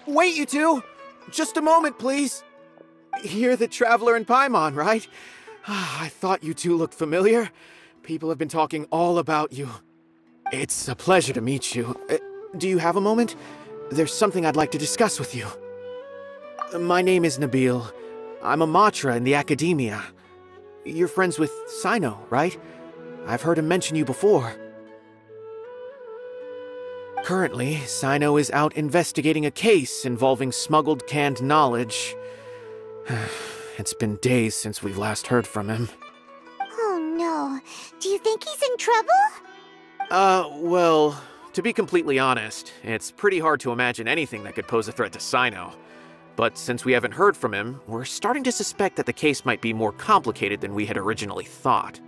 Wait, you two! Just a moment, please. You're the traveler in Paimon, right? I thought you two looked familiar. People have been talking all about you. It's a pleasure to meet you. Do you have a moment? There's something I'd like to discuss with you. My name is Nabil. I'm a Matra in the Akademiya. You're friends with Cyno, right? I've heard him mention you before. Currently, Cyno is out investigating a case involving smuggled canned knowledge. It's been days since we've last heard from him. Oh no. Do you think he's in trouble? Well, to be completely honest, it's pretty hard to imagine anything that could pose a threat to Cyno. But since we haven't heard from him, we're starting to suspect that the case might be more complicated than we had originally thought.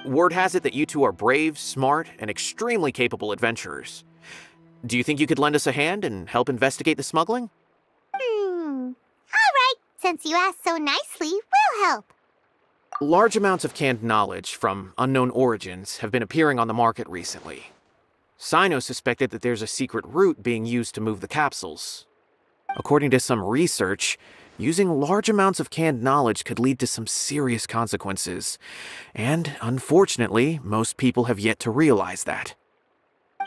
Word has it that you two are brave, smart, and extremely capable adventurers. Do you think you could lend us a hand and help investigate the smuggling? Alright, since you asked so nicely, we'll help. Large amounts of canned knowledge from unknown origins have been appearing on the market recently. Cyno suspected that there's a secret route being used to move the capsules. According to some research, using large amounts of canned knowledge could lead to some serious consequences, and unfortunately, most people have yet to realize that.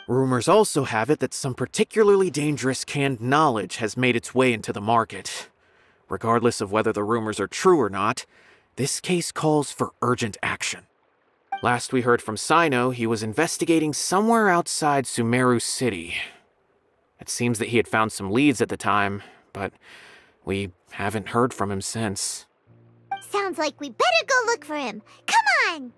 Rumors also have it that some particularly dangerous canned knowledge has made its way into the market. Regardless of whether the rumors are true or not, this case calls for urgent action. Last we heard from Cyno, he was investigating somewhere outside Sumeru City. It seems that he had found some leads at the time, but we haven't heard from him since. Sounds like we better go look for him. Come on!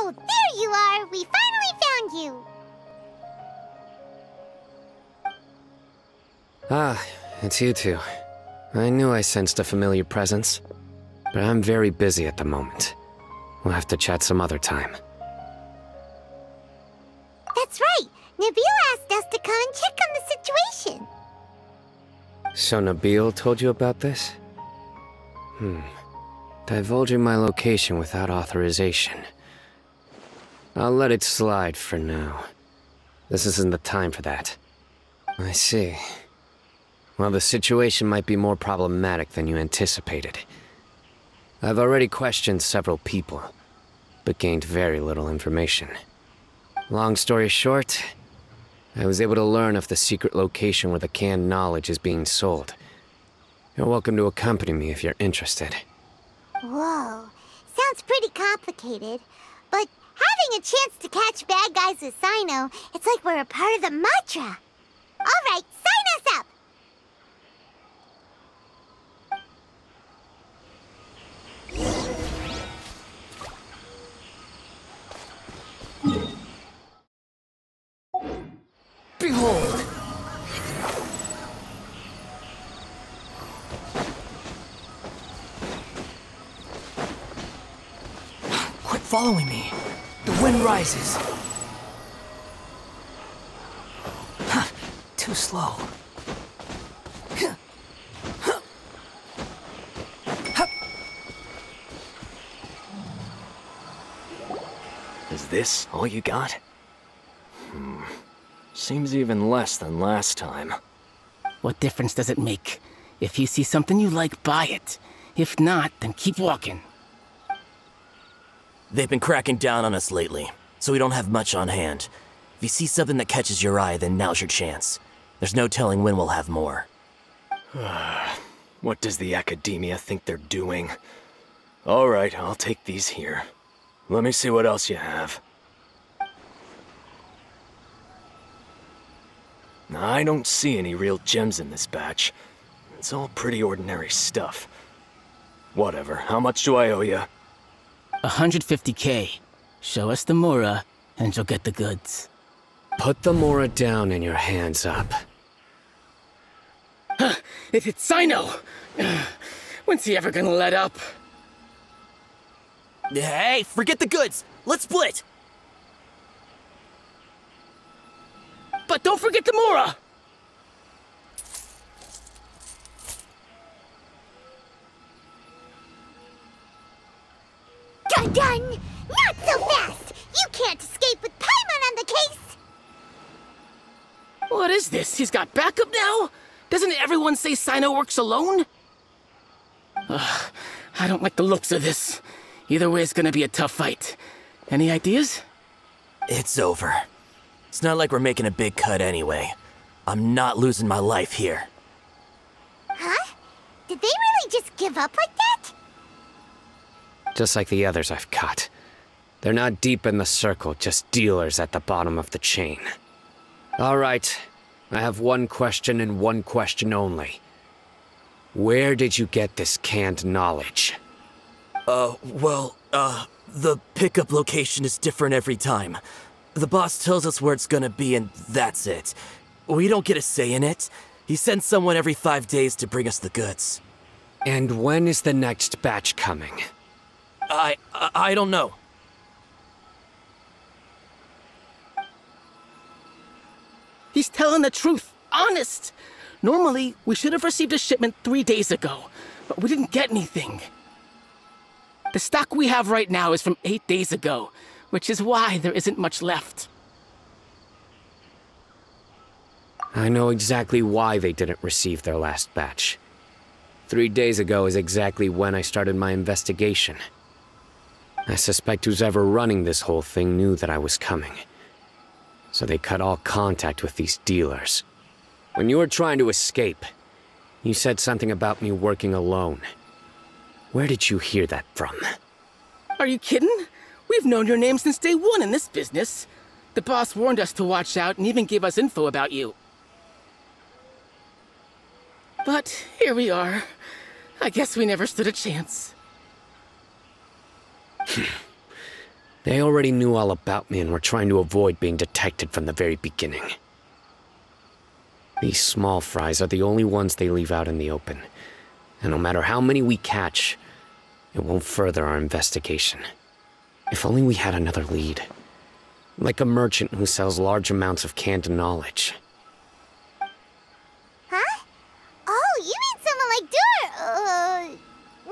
There you are! We finally found you! Ah, it's you two. I knew I sensed a familiar presence, but I'm very busy at the moment. We'll have to chat some other time. That's right! Nabil asked us to come and check on the situation. So Nabil told you about this? Divulging my location without authorization. I'll let it slide for now. This isn't the time for that. I see. Well, the situation might be more problematic than you anticipated. I've already questioned several people, but gained very little information. Long story short, I was able to learn of the secret location where the canned knowledge is being sold. You're welcome to accompany me if you're interested. Whoa, sounds pretty complicated, but having a chance to catch bad guys with Cyno, it's like we're a part of the Matra. Alright, sign us up! Behold! Quit following me. The wind rises. Too slow. Is this all you got? Seems even less than last time. What difference does it make? If you see something you like, buy it. If not, then keep walking. They've been cracking down on us lately, so we don't have much on hand. If you see something that catches your eye, then now's your chance. There's no telling when we'll have more. What does the Akademiya think they're doing? Alright, I'll take these here. Let me see what else you have. I don't see any real gems in this batch. It's all pretty ordinary stuff. Whatever, how much do I owe you? 150K. Show us the Mora, and you'll get the goods. Put the Mora down and your hands up. It's Cyno! When's he ever gonna let up? Hey, forget the goods! Let's split! But don't forget the Mora! Dun-dun! Not so fast! You can't escape with Paimon on the case! What is this? He's got backup now? Doesn't everyone say Cyno works alone? I don't like the looks of this. Either way, it's gonna be a tough fight. Any ideas? It's over. It's not like we're making a big cut anyway. I'm not losing my life here. Huh? Did they really just give up like that? Just like the others I've caught. They're not deep in the circle, just dealers at the bottom of the chain. All right, I have one question and one question only. Where did you get this canned knowledge? The pickup location is different every time. The boss tells us where it's gonna be and that's it. We don't get a say in it. He sends someone every 5 days to bring us the goods. And when is the next batch coming? I don't know. He's telling the truth. Honest. Normally, we should have received a shipment 3 days ago, but we didn't get anything. The stock we have right now is from 8 days ago, which is why there isn't much left. I know exactly why they didn't receive their last batch. 3 days ago is exactly when I started my investigation. I suspect who's ever running this whole thing knew that I was coming. So they cut all contact with these dealers. When you were trying to escape, you said something about me working alone. Where did you hear that from? Are you kidding? We've known your name since day one in this business. The boss warned us to watch out and even gave us info about you. But here we are. I guess we never stood a chance. They already knew all about me and were trying to avoid being detected from the very beginning. These small fries are the only ones they leave out in the open. And no matter how many we catch, it won't further our investigation. If only we had another lead. Like a merchant who sells large amounts of canned knowledge. Huh? Oh, you mean someone like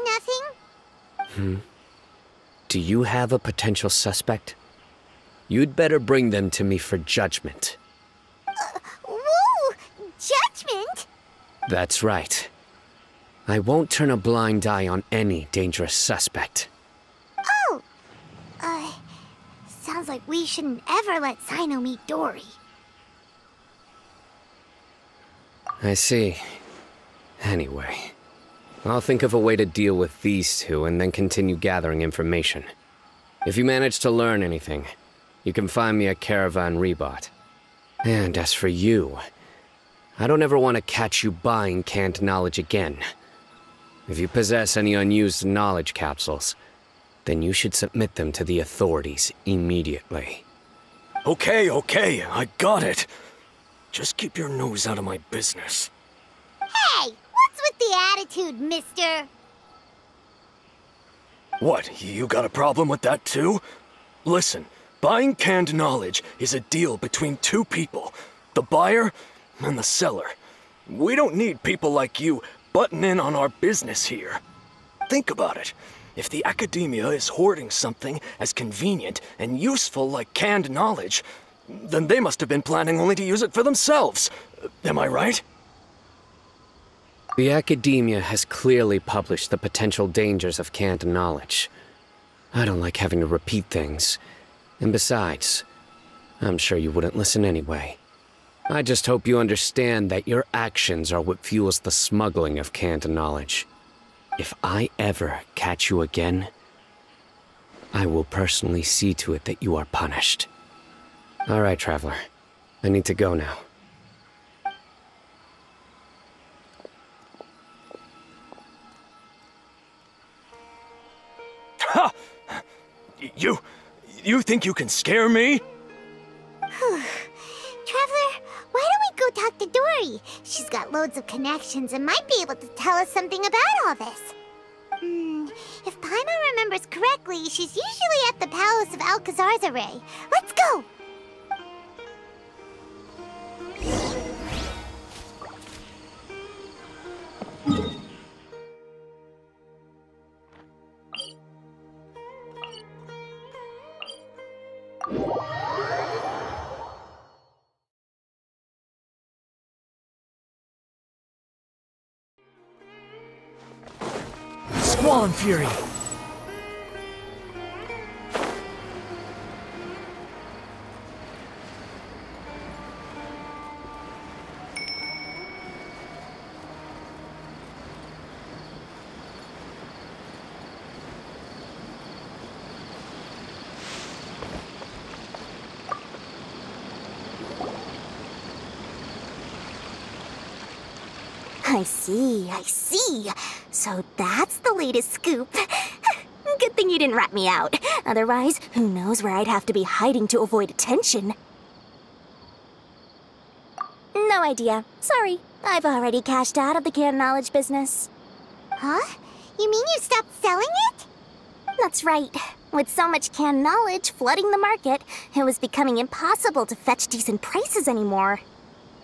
nothing? Do you have a potential suspect? You'd better bring them to me for judgment. Whoa! Judgment? That's right. I won't turn a blind eye on any dangerous suspect. Oh! Sounds like we shouldn't ever let Cyno meet Dory. I see. Anyway, I'll think of a way to deal with these two and then continue gathering information. If you manage to learn anything, you can find me at Caravan Rebot. And as for you, I don't ever want to catch you buying canned knowledge again. If you possess any unused knowledge capsules, then you should submit them to the authorities immediately. Okay, I got it. Just keep your nose out of my business. Hey! What's with the attitude, mister? What, you got a problem with that too? Listen, buying canned knowledge is a deal between two people, the buyer and the seller. We don't need people like you butting in on our business here. Think about it. If the Akademiya is hoarding something as convenient and useful like canned knowledge, then they must have been planning only to use it for themselves. Am I right? The Akademiya has clearly published the potential dangers of canned knowledge. I don't like having to repeat things. And besides, I'm sure you wouldn't listen anyway. I just hope you understand that your actions are what fuels the smuggling of canned knowledge. If I ever catch you again, I will personally see to it that you are punished. All right, Traveler. I need to go now. You think you can scare me? Traveler, why don't we go talk to Dory? She's got loads of connections and might be able to tell us something about all this. If Paimon remembers correctly, she's usually at the Palace of Alcazar's array. Let's go! Squall and Fury. I see. So that's the latest scoop. Good thing you didn't rat me out. Otherwise, who knows where I'd have to be hiding to avoid attention. No idea. Sorry. I've already cashed out of the canned knowledge business. Huh? You mean you stopped selling it? That's right. With so much canned knowledge flooding the market, it was becoming impossible to fetch decent prices anymore.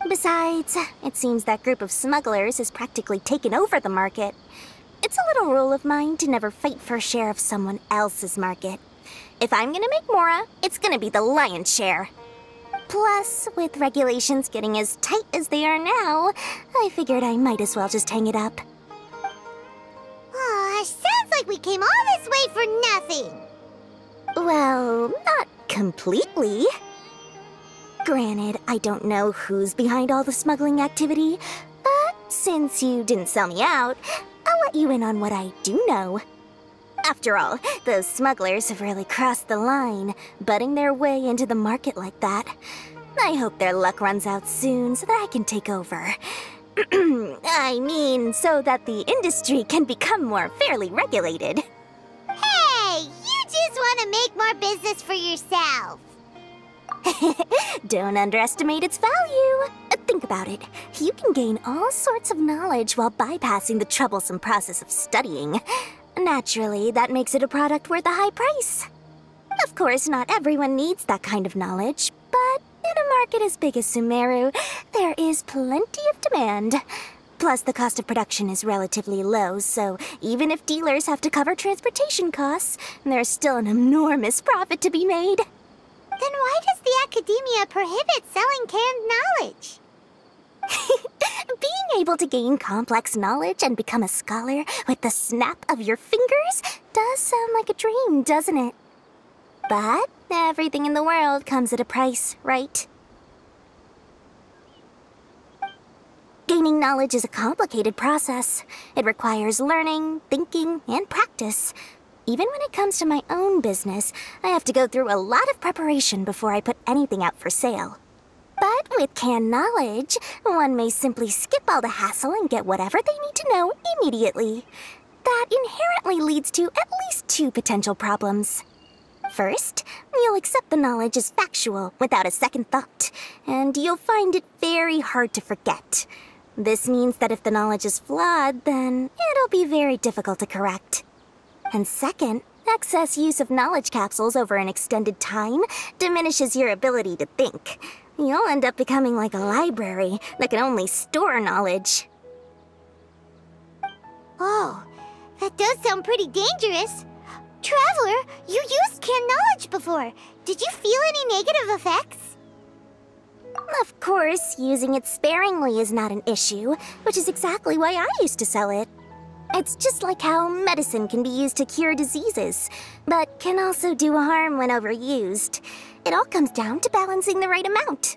Besides, it seems that group of smugglers has practically taken over the market. It's a little rule of mine to never fight for a share of someone else's market. If I'm gonna make Mora, it's gonna be the lion's share. Plus, with regulations getting as tight as they are now, I figured I might as well just hang it up. Aw, sounds like we came all this way for nothing. Well, not completely. Granted, I don't know who's behind all the smuggling activity, but since you didn't sell me out, I'll let you in on what I do know. After all, those smugglers have really crossed the line, butting their way into the market like that. I hope their luck runs out soon so that I can take over. I mean, so that the industry can become more fairly regulated. Hey, you just want to make more business for yourself. Don't underestimate its value. Think about it. You can gain all sorts of knowledge while bypassing the troublesome process of studying. Naturally, that makes it a product worth a high price. Of course, not everyone needs that kind of knowledge, but in a market as big as Sumeru, there is plenty of demand. Plus, the cost of production is relatively low, so even if dealers have to cover transportation costs, there's still an enormous profit to be made. Then why does the Akademiya prohibit selling canned knowledge? Being able to gain complex knowledge and become a scholar with the snap of your fingers does sound like a dream, doesn't it? But everything in the world comes at a price, right? Gaining knowledge is a complicated process. It requires learning, thinking, and practice. Even when it comes to my own business, I have to go through a lot of preparation before I put anything out for sale. But with canned knowledge, one may simply skip all the hassle and get whatever they need to know immediately. That inherently leads to at least two potential problems. First, you'll accept the knowledge as factual without a second thought, and you'll find it very hard to forget. This means that if the knowledge is flawed, then it'll be very difficult to correct. And second, excess use of knowledge capsules over an extended time diminishes your ability to think. You'll end up becoming like a library that can only store knowledge. Oh, that does sound pretty dangerous. Traveler, you used canned knowledge before. Did you feel any negative effects? Of course, using it sparingly is not an issue, which is exactly why I used to sell it. It's just like how medicine can be used to cure diseases, but can also do harm when overused. It all comes down to balancing the right amount.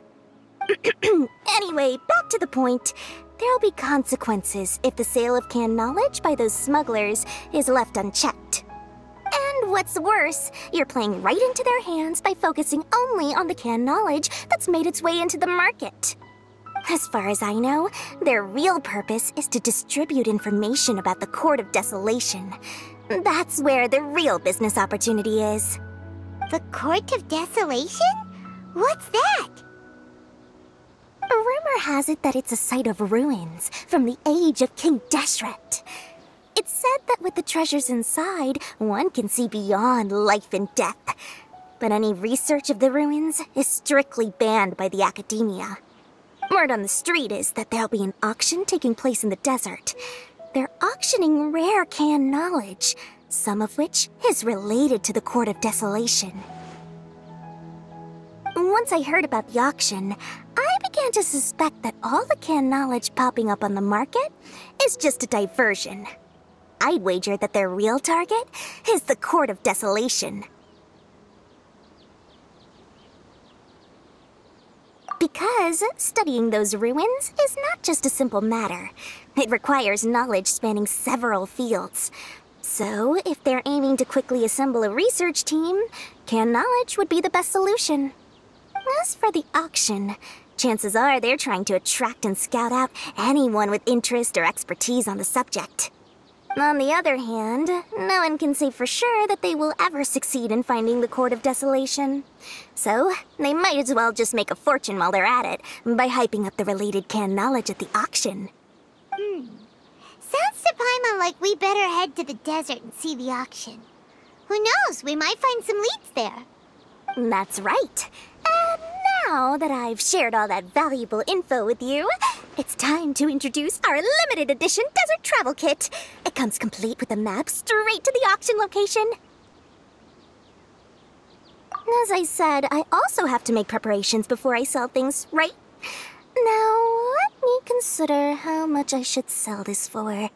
Anyway, back to the point. There'll be consequences if the sale of canned knowledge by those smugglers is left unchecked. And what's worse, you're playing right into their hands by focusing only on the canned knowledge that's made its way into the market. As far as I know, their real purpose is to distribute information about the Court of Desolation. That's where the real business opportunity is. The Court of Desolation? What's that? A rumor has it that it's a site of ruins from the age of King Deshret. It's said that with the treasures inside, one can see beyond life and death. But any research of the ruins is strictly banned by the Akademiya. Word on the street is that there'll be an auction taking place in the desert. They're auctioning rare canned knowledge, some of which is related to the Court of Desolation. Once I heard about the auction, I began to suspect that all the canned knowledge popping up on the market is just a diversion. I'd wager that their real target is the Court of Desolation. Because studying those ruins is not just a simple matter. It requires knowledge spanning several fields. So, if they're aiming to quickly assemble a research team, canned knowledge would be the best solution. As for the auction, chances are they're trying to attract and scout out anyone with interest or expertise on the subject. On the other hand, no one can say for sure that they will ever succeed in finding the Court of Desolation. So, they might as well just make a fortune while they're at it by hyping up the related canned knowledge at the auction. Sounds to Paimon like we better head to the desert and see the auction. Who knows, we might find some leads there. That's right. And now that I've shared all that valuable info with you, it's time to introduce our limited edition desert travel kit. It comes complete with a map straight to the auction location. As I said, I also have to make preparations before I sell things, right? Now, let me consider how much I should sell this for.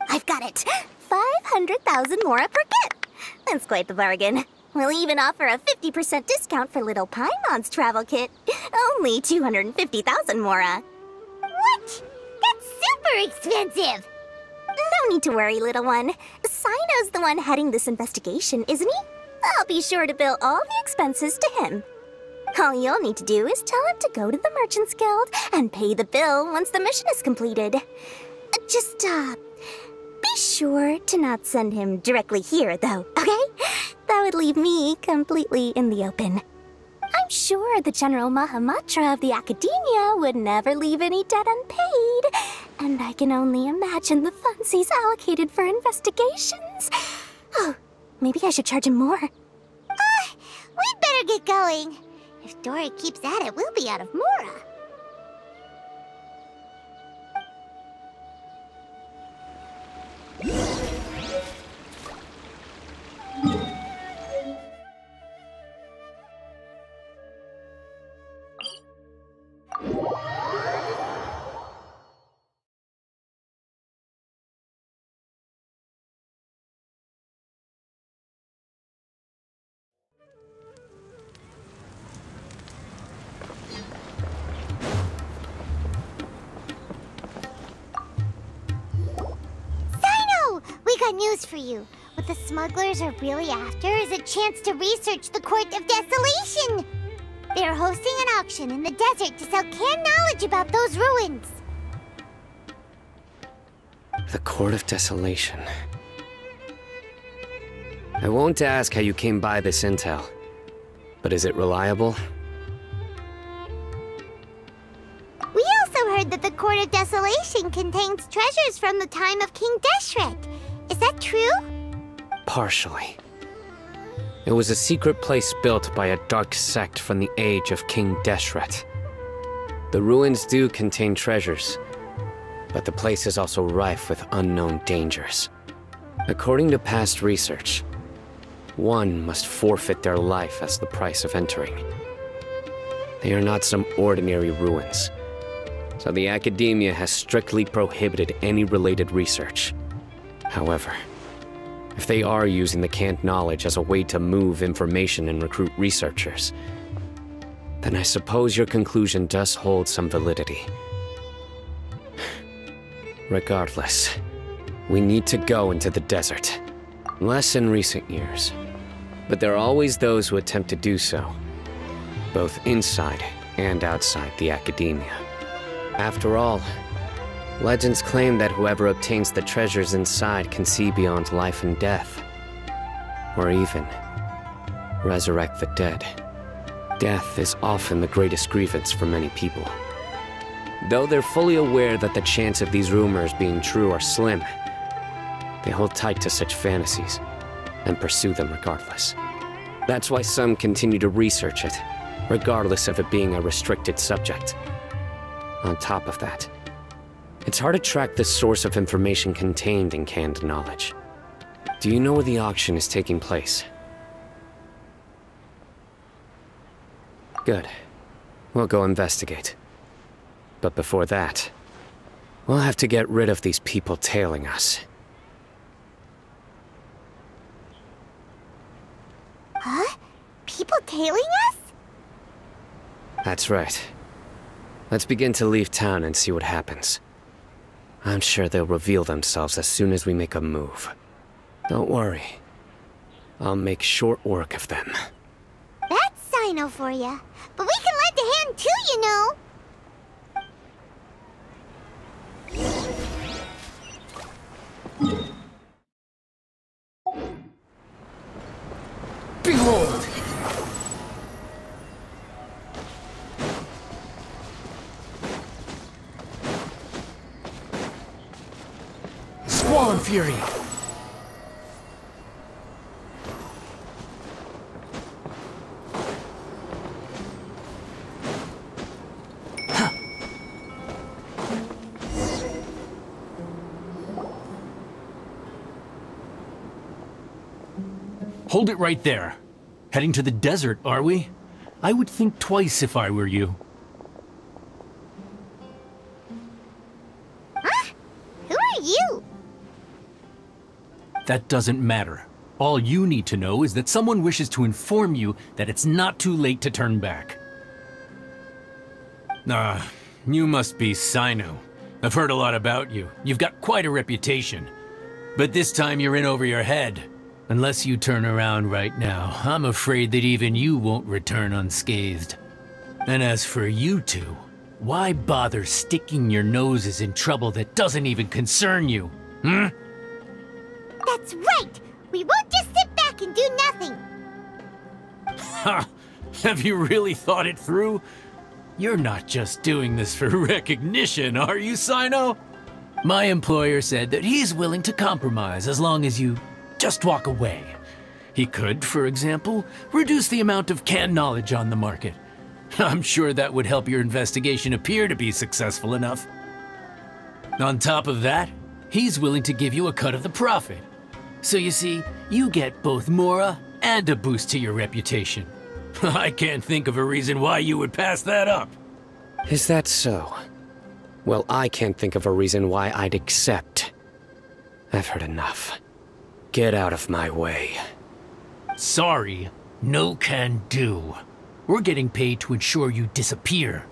I've got it! 500,000 mora per kit! That's quite the bargain. We'll even offer a 50% discount for little Paimon's travel kit. Only 250,000 mora. What? That's super expensive! No need to worry, little one. Cyno's the one heading this investigation, isn't he? I'll be sure to bill all the expenses to him. All you'll need to do is tell him to go to the Merchants Guild and pay the bill once the mission is completed. Just, be sure to not send him directly here, though, okay? That would leave me completely in the open. I'm sure the Jenderal Mahamatra of the Akademiya would never leave any debt unpaid, and I can only imagine the funds he's allocated for investigations. Oh, maybe I should charge him more. We'd better get going. If Dory keeps at it, we'll be out of mora. We got news for you. What the smugglers are really after is a chance to research the Court of Desolation. They're hosting an auction in the desert to sell canned knowledge about those ruins. The Court of Desolation. I won't ask how you came by this intel, but is it reliable? We also heard that the Court of Desolation contains treasures from the time of King Deshret. Is that true? Partially. It was a secret place built by a dark sect from the age of King Deshret. The ruins do contain treasures, but the place is also rife with unknown dangers. According to past research, one must forfeit their life as the price of entering. They are not some ordinary ruins, so the Akademiya has strictly prohibited any related research. However, if they are using the canned knowledge as a way to move information and recruit researchers, then I suppose your conclusion does hold some validity. Regardless, we need to go into the desert. Less in recent years, but there are always those who attempt to do so, both inside and outside the Akademiya. After all, legends claim that whoever obtains the treasures inside can see beyond life and death. Or even resurrect the dead. Death is often the greatest grievance for many people. Though they're fully aware that the chance of these rumors being true are slim, they hold tight to such fantasies and pursue them regardless. That's why some continue to research it, regardless of it being a restricted subject. On top of that, it's hard to track the source of information contained in canned knowledge. Do you know where the auction is taking place? Good. We'll go investigate. But before that, we'll have to get rid of these people tailing us. Huh? People tailing us? That's right. Let's begin to leave town and see what happens. I'm sure they'll reveal themselves as soon as we make a move. Don't worry. I'll make short work of them. That's Cyno for ya. But we can lend a hand too, you know. Behold! Squall and Fury! Hold it right there. Heading to the desert, are we? I would think twice if I were you. Huh? Who are you? That doesn't matter. All you need to know is that someone wishes to inform you that it's not too late to turn back. You must be Cyno. I've heard a lot about you. You've got quite a reputation. But this time you're in over your head. Unless you turn around right now, I'm afraid that even you won't return unscathed. And as for you two, why bother sticking your noses in trouble that doesn't even concern you, hmm? That's right! We won't just sit back and do nothing! Ha! Have you really thought it through? You're not just doing this for recognition, are you, Cyno? My employer said that he's willing to compromise as long as you just walk away. He could, for example, reduce the amount of canned knowledge on the market. I'm sure that would help your investigation appear to be successful enough. On top of that, he's willing to give you a cut of the profit. So you see, you get both Mora and a boost to your reputation. I can't think of a reason why you would pass that up. Is that so? Well, I can't think of a reason why I'd accept. I've heard enough. Get out of my way. Sorry, no can do. We're getting paid to ensure you disappear.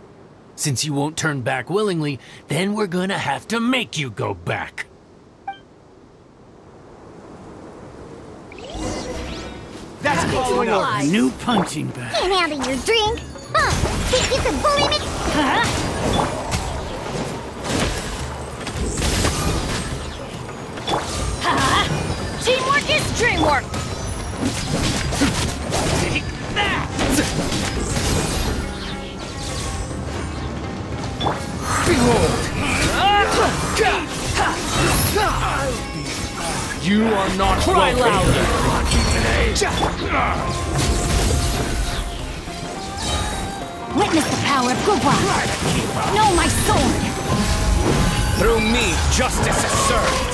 Since you won't turn back willingly, then we're gonna have to make you go back. That's following our New punching bag. Can't handle your drink? Huh? Think you can bully me? Huh? Teamwork is dreamwork! Take that! Behold! You are not Cry welcome. Witness the power of Gugwa! Know my sword! Through me, justice is served.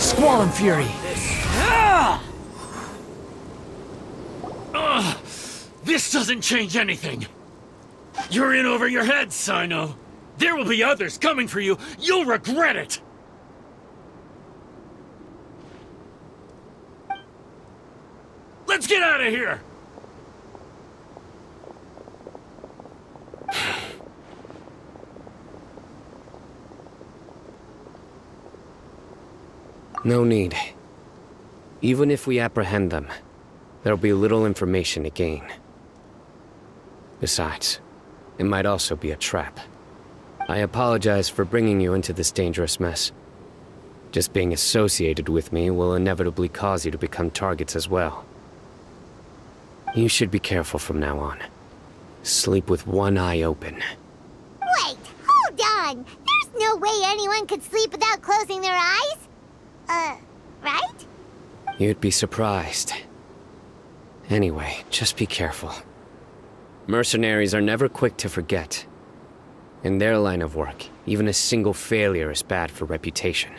Squall and Fury. This doesn't change anything. You're in over your head, Cyno. There will be others coming for you. You'll regret it. Let's get out of here. No need. Even if we apprehend them, there'll be little information to gain. Besides, it might also be a trap. I apologize for bringing you into this dangerous mess. Just being associated with me will inevitably cause you to become targets as well. You should be careful from now on. Sleep with one eye open. Wait, hold on! There's no way anyone could sleep without closing their eyes? Right? You'd be surprised. Anyway, just be careful. Mercenaries are never quick to forget. In their line of work, even a single failure is bad for reputation.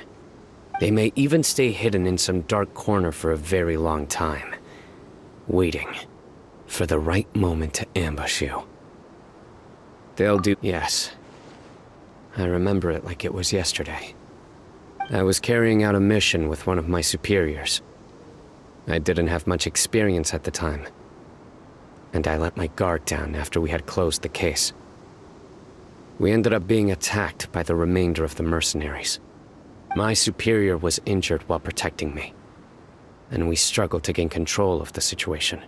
They may even stay hidden in some dark corner for a very long time, waiting for the right moment to ambush you. They'll do— Yes. I remember it like it was yesterday. I was carrying out a mission with one of my superiors. I didn't have much experience at the time, and I let my guard down after we had closed the case. We ended up being attacked by the remainder of the mercenaries. My superior was injured while protecting me, and we struggled to gain control of the situation.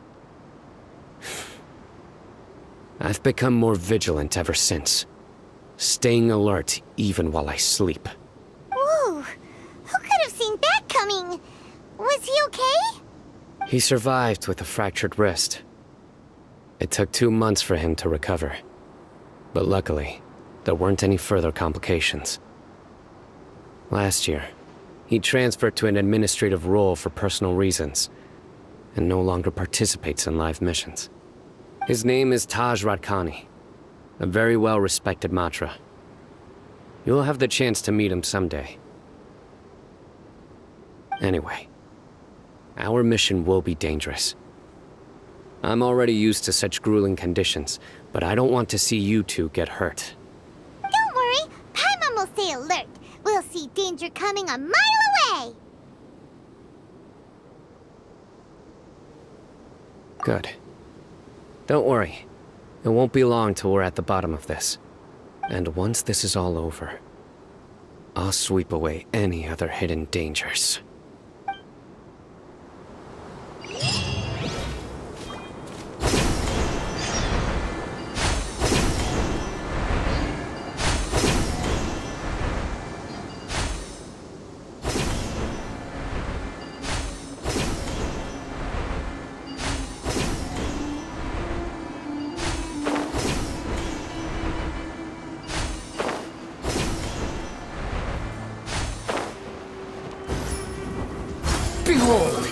I've become more vigilant ever since, staying alert even while I sleep. Whoa! Who could have seen that coming? Was he okay? He survived with a fractured wrist. It took 2 months for him to recover, but luckily, there weren't any further complications. Last year, he transferred to an administrative role for personal reasons, and no longer participates in live missions. His name is Taj Radkani, a very well-respected Matra. You'll have the chance to meet him someday. Anyway, our mission will be dangerous. I'm already used to such grueling conditions, but I don't want to see you two get hurt. Don't worry, Paimon will stay alert. We'll see danger coming a mile away! Good. Don't worry. It won't be long till we're at the bottom of this. And once this is all over, I'll sweep away any other hidden dangers. Behold!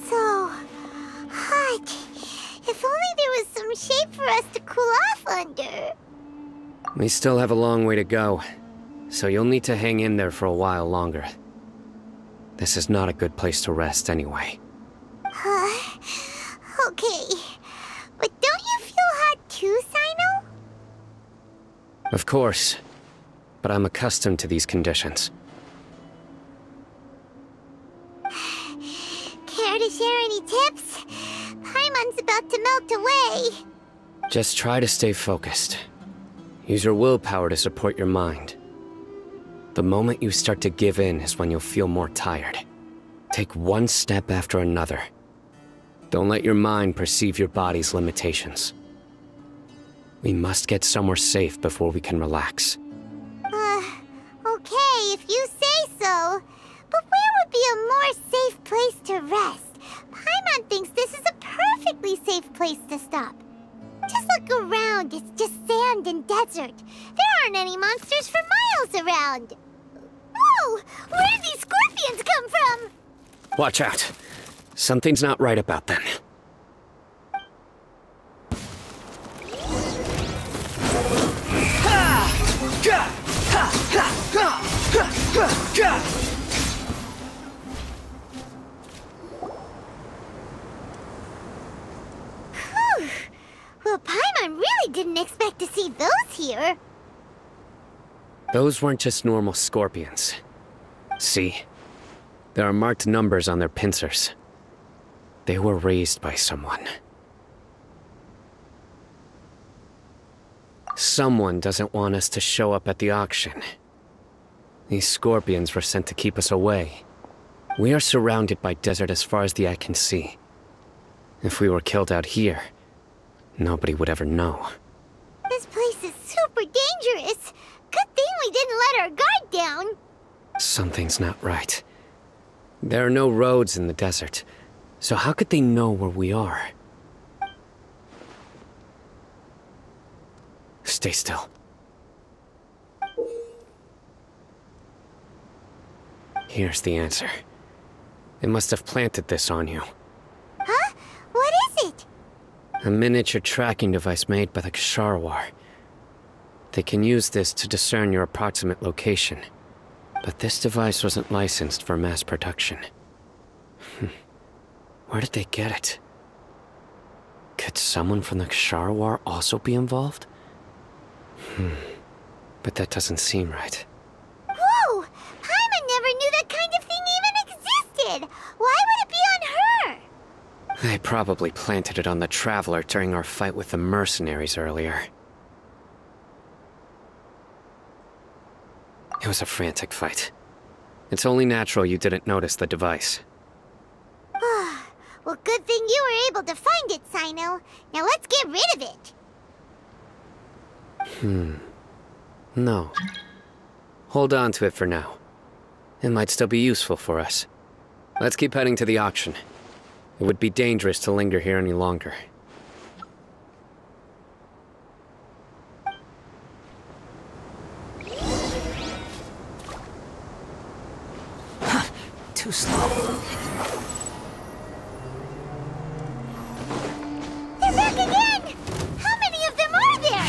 So hot. If only there was some shade for us to cool off under. We still have a long way to go, so you'll need to hang in there for a while longer. This is not a good place to rest anyway. Okay. But don't you feel hot too, Cyno? Of course, but I'm accustomed to these conditions. Care to share any tips? Paimon's about to melt away. Just try to stay focused. Use your willpower to support your mind. The moment you start to give in is when you'll feel more tired. Take one step after another. Don't let your mind perceive your body's limitations. We must get somewhere safe before we can relax. Okay, if you say so. But where would be a more safe place to rest? Paimon thinks this is a perfectly safe place to stop. Just look around, it's just sand and desert. There aren't any monsters for miles around. Whoa! Where did these scorpions come from? Watch out. Something's not right about them. Whew. Well, Paimon really didn't expect to see those here. Those weren't just normal scorpions. See? There are marked numbers on their pincers. They were raised by someone. Someone doesn't want us to show up at the auction. These scorpions were sent to keep us away. We are surrounded by desert as far as the eye can see. If we were killed out here, nobody would ever know. This place is super dangerous. Good thing we didn't let our guard down. Something's not right. There are no roads in the desert, so how could they know where we are? Stay still. Here's the answer. They must have planted this on you. Huh? What is it? A miniature tracking device made by the Ksharawar. They can use this to discern your approximate location. But this device wasn't licensed for mass production. Where did they get it? Could someone from the Ksharawar also be involved? But that doesn't seem right. Whoa! Paimon never knew that kind of thing even existed! Why would it be on her? They probably planted it on the Traveler during our fight with the mercenaries earlier. It was a frantic fight. It's only natural you didn't notice the device. Well, good thing you were able to find it, Cyno. Now let's get rid of it. No. Hold on to it for now. It might still be useful for us. Let's keep heading to the auction. It would be dangerous to linger here any longer. Too slow. They're back again! How many of them are there?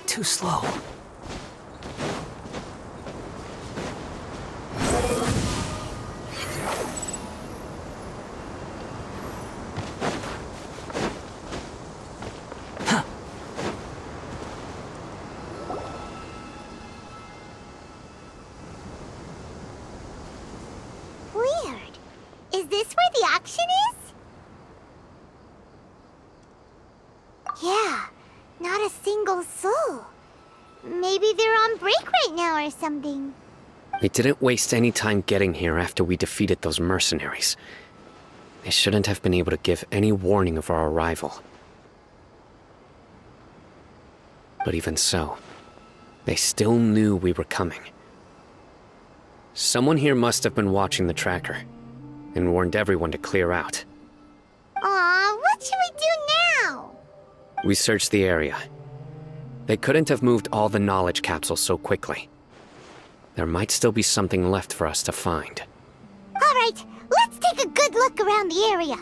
Too slow. Weird. Is this where the auction is? Yeah, not a single soul. Maybe they're on break right now or something. We didn't waste any time getting here after we defeated those mercenaries. They shouldn't have been able to give any warning of our arrival. But even so, they still knew we were coming. Someone here must have been watching the tracker, and warned everyone to clear out. Aw, what should we do now? We searched the area. They couldn't have moved all the knowledge capsules so quickly. There might still be something left for us to find. Alright, let's take a good look around the area.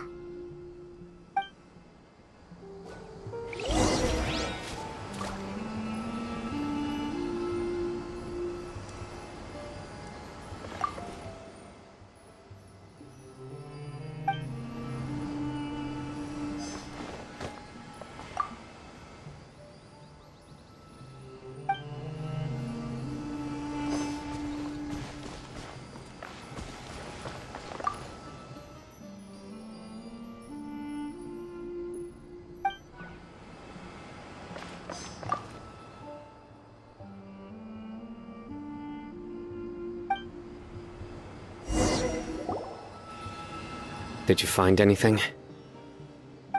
Did you find anything?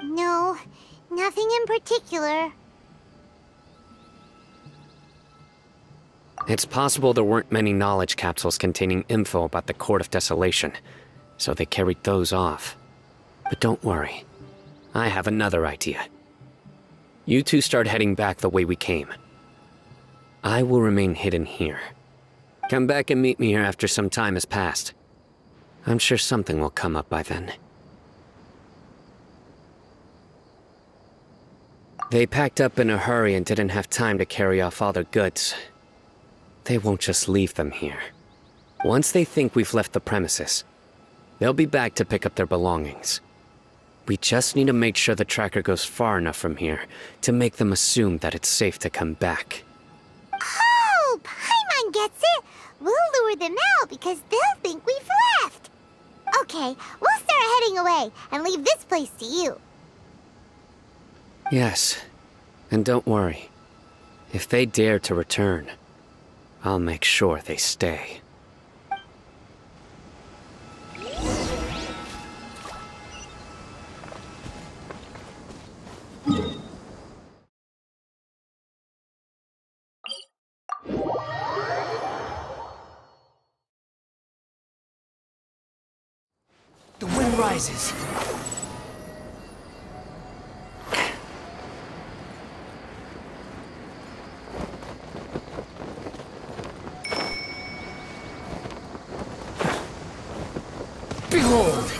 No, nothing in particular. It's possible there weren't many knowledge capsules containing info about the Court of Desolation, so they carried those off. But don't worry. I have another idea. You two start heading back the way we came. I will remain hidden here. Come back and meet me here after some time has passed. I'm sure something will come up by then. They packed up in a hurry and didn't have time to carry off all their goods. They won't just leave them here. Once they think we've left the premises, they'll be back to pick up their belongings. We just need to make sure the tracker goes far enough from here to make them assume that it's safe to come back. Oh, Paimon gets it! We'll lure them out because they'll think we've left. Okay, we'll start heading away and leave this place to you. Yes, and don't worry. If they dare to return, I'll make sure they stay. The wind rises. Behold!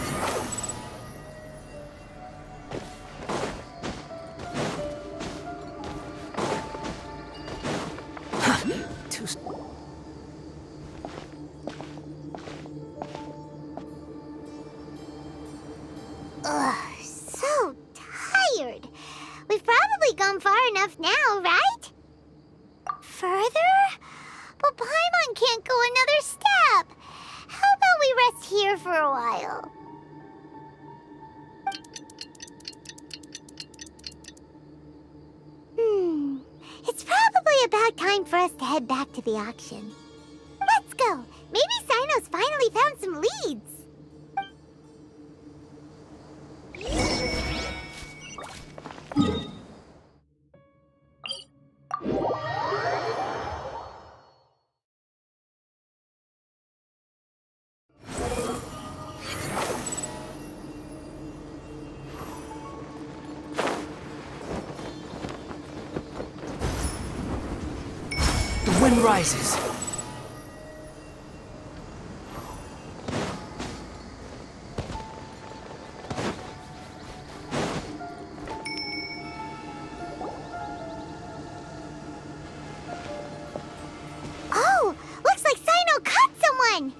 Ugh, so tired. We've probably gone far enough now, right? Further? But Paimon can't go another step. How about we rest here for a while? It's probably about time for us to head back to the auction. Let's go. Maybe Cyno's finally found some leads. The wind rises. Oh, looks like Cyno caught someone!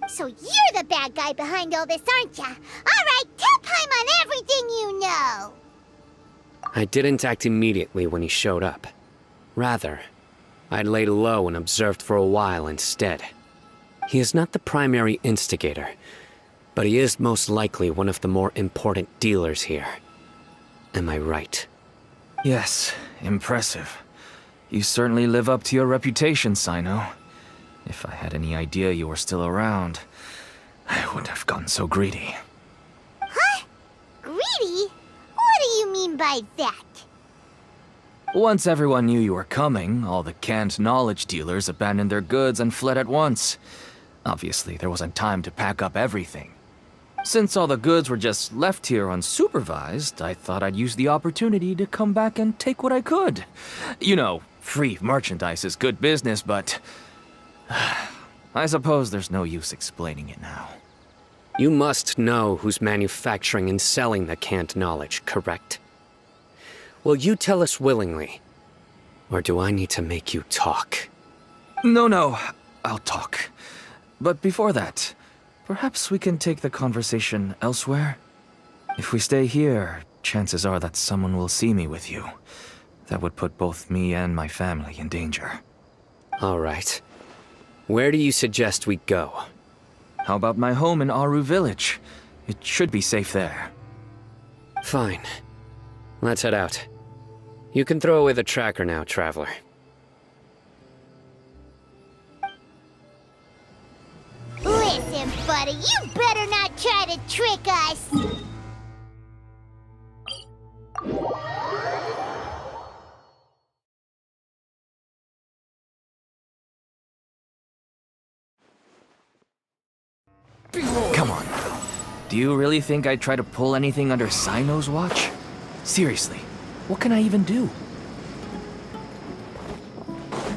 So you're the bad guy behind all this, aren't ya? Alright, tell Paimon everything you know! I didn't act immediately when he showed up. Rather, I laid low and observed for a while instead. He is not the primary instigator, but he is most likely one of the more important dealers here. Am I right? Yes, impressive. You certainly live up to your reputation, Cyno. If I had any idea you were still around, I wouldn't have gotten so greedy. Huh? Greedy? What do you mean by that? Once everyone knew you were coming, all the canned knowledge dealers abandoned their goods and fled at once. Obviously, there wasn't time to pack up everything. Since all the goods were just left here unsupervised, I thought I'd use the opportunity to come back and take what I could. You know, free merchandise is good business, but I suppose there's no use explaining it now. You must know who's manufacturing and selling the canned knowledge, correct? Will you tell us willingly? Or do I need to make you talk? No, I'll talk. But before that, perhaps we can take the conversation elsewhere? If we stay here, chances are that someone will see me with you. That would put both me and my family in danger. All right. Where do you suggest we go? How about my home in Aru Village? It should be safe there. Fine. Let's head out. You can throw away the tracker now, Traveler. Listen, buddy, you better not try to trick us! Come on now. Do you really think I'd try to pull anything under Cyno's watch? Seriously, what can I even do?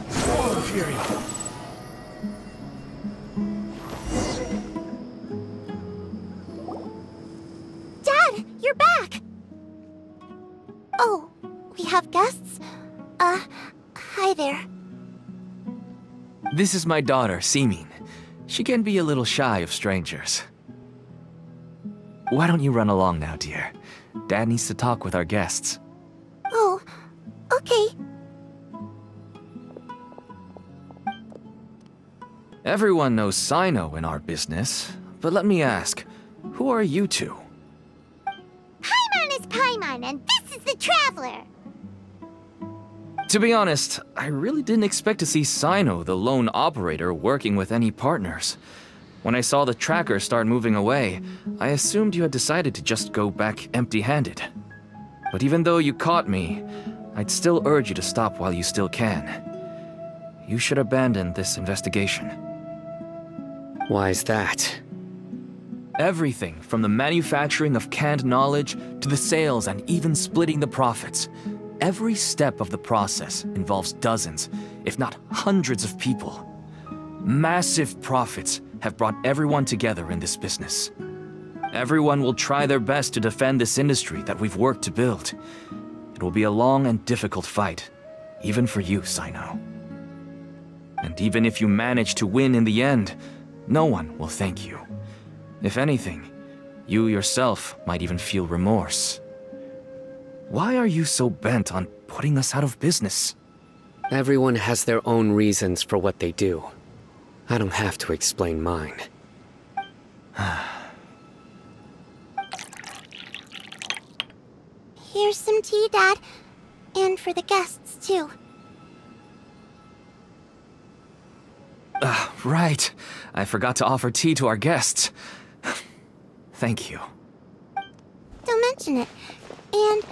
Swallow Fury. Dad, you're back! Oh, we have guests? Hi there. This is my daughter, Simin. She can be a little shy of strangers. Why don't you run along now, dear? Dad needs to talk with our guests. Oh, okay. Everyone knows Cyno in our business, but let me ask, who are you two? Paimon is Paimon, and this is the Traveler. To be honest, I really didn't expect to see Cyno, the lone operator, working with any partners. When I saw the tracker start moving away, I assumed you had decided to just go back empty-handed. But even though you caught me, I'd still urge you to stop while you still can. You should abandon this investigation. Why is that? Everything from the manufacturing of canned knowledge to the sales and even splitting the profits. Every step of the process involves dozens, if not hundreds of people. Massive profits have brought everyone together in this business. Everyone will try their best to defend this industry that we've worked to build. It will be a long and difficult fight, even for you, Cyno. And even if you manage to win in the end, no one will thank you. If anything, you yourself might even feel remorse. Why are you so bent on putting us out of business? Everyone has their own reasons for what they do. I don't have to explain mine. Here's some tea, Dad. And for the guests, too. Right. I forgot to offer tea to our guests. Thank you. Don't mention it. And,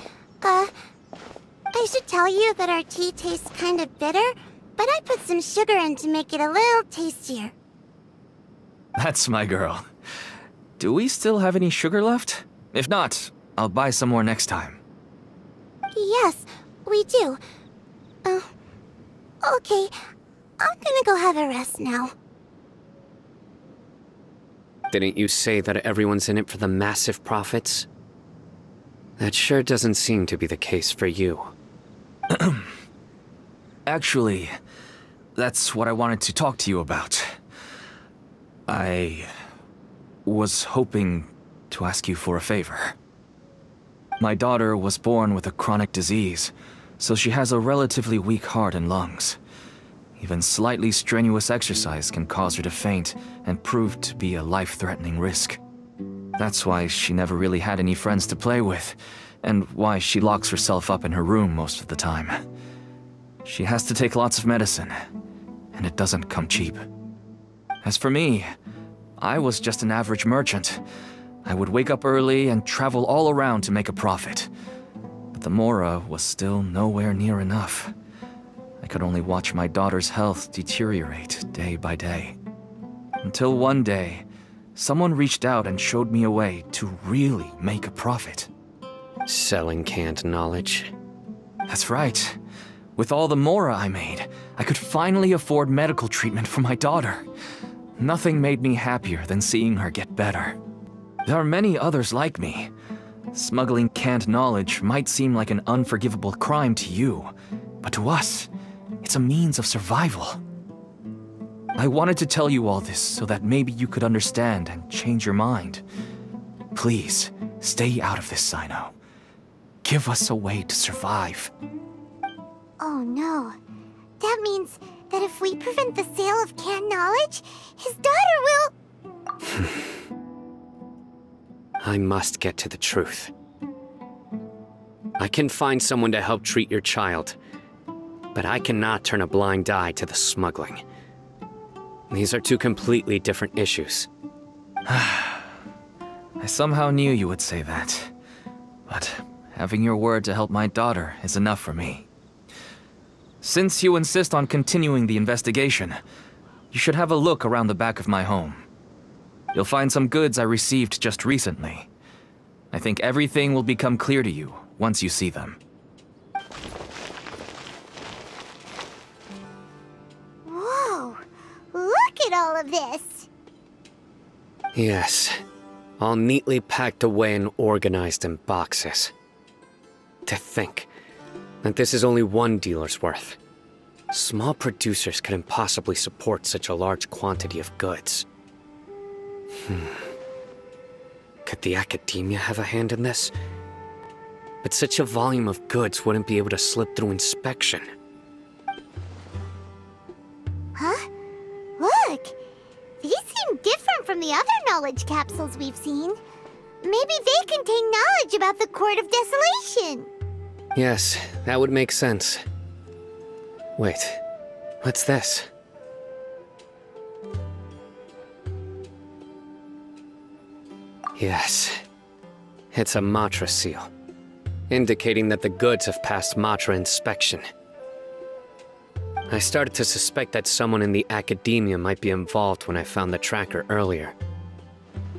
I should tell you that our tea tastes kind of bitter, but I put some sugar in to make it a little tastier. That's my girl. Do we still have any sugar left? If not, I'll buy some more next time. Yes, we do. Okay. I'm gonna go have a rest now. Didn't you say that everyone's in it for the massive profits? That sure doesn't seem to be the case for you. Actually, that's what I wanted to talk to you about. I was hoping to ask you for a favor. My daughter was born with a chronic disease, so she has a relatively weak heart and lungs. Even slightly strenuous exercise can cause her to faint and prove to be a life-threatening risk. That's why she never really had any friends to play with, and why she locks herself up in her room most of the time. She has to take lots of medicine, and it doesn't come cheap. As for me, I was just an average merchant. I would wake up early and travel all around to make a profit. But the Mora was still nowhere near enough. I could only watch my daughter's health deteriorate day by day. Until one day, someone reached out and showed me a way to really make a profit. Selling canned knowledge? That's right. With all the Mora I made, I could finally afford medical treatment for my daughter. Nothing made me happier than seeing her get better. There are many others like me. Smuggling canned knowledge might seem like an unforgivable crime to you, but to us, it's a means of survival. I wanted to tell you all this so that maybe you could understand and change your mind. Please, stay out of this, Cyno. Give us a way to survive. Oh no. That means that if we prevent the sale of canned knowledge, his daughter will... I must get to the truth. I can find someone to help treat your child, but I cannot turn a blind eye to the smuggling. These are two completely different issues. I somehow knew you would say that. But having your word to help my daughter is enough for me. Since you insist on continuing the investigation, you should have a look around the back of my home. You'll find some goods I received just recently. I think everything will become clear to you once you see them. Whoa! Look at all of this! Yes, all neatly packed away and organized in boxes. To think that this is only one dealer's worth. Small producers couldn't possibly support such a large quantity of goods. Could the Akademiya have a hand in this? But such a volume of goods wouldn't be able to slip through inspection. Huh? Look! These seem different from the other knowledge capsules we've seen. Maybe they contain knowledge about the Court of Desolation. Yes, that would make sense. Wait, what's this? Yes, it's a Matra seal, indicating that the goods have passed Matra inspection. I started to suspect that someone in the Akademiya might be involved when I found the tracker earlier.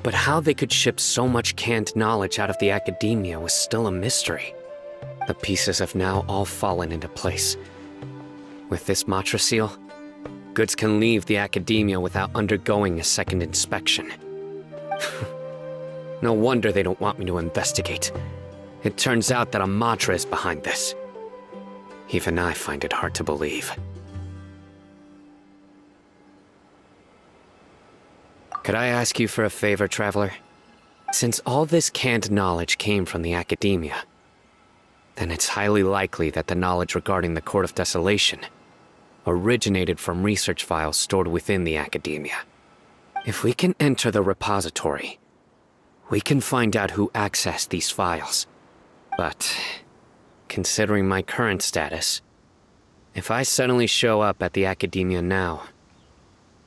But how they could ship so much canned knowledge out of the Akademiya was still a mystery. The pieces have now all fallen into place. With this Matra seal, goods can leave the Akademiya without undergoing a second inspection. No wonder they don't want me to investigate. It turns out that a Matra is behind this. Even I find it hard to believe. Could I ask you for a favor, Traveler? Since all this canned knowledge came from the Akademiya, then it's highly likely that the knowledge regarding the Court of Desolation originated from research files stored within the Akademiya. If we can enter the repository, we can find out who accessed these files. But, considering my current status, if I suddenly show up at the Akademiya now,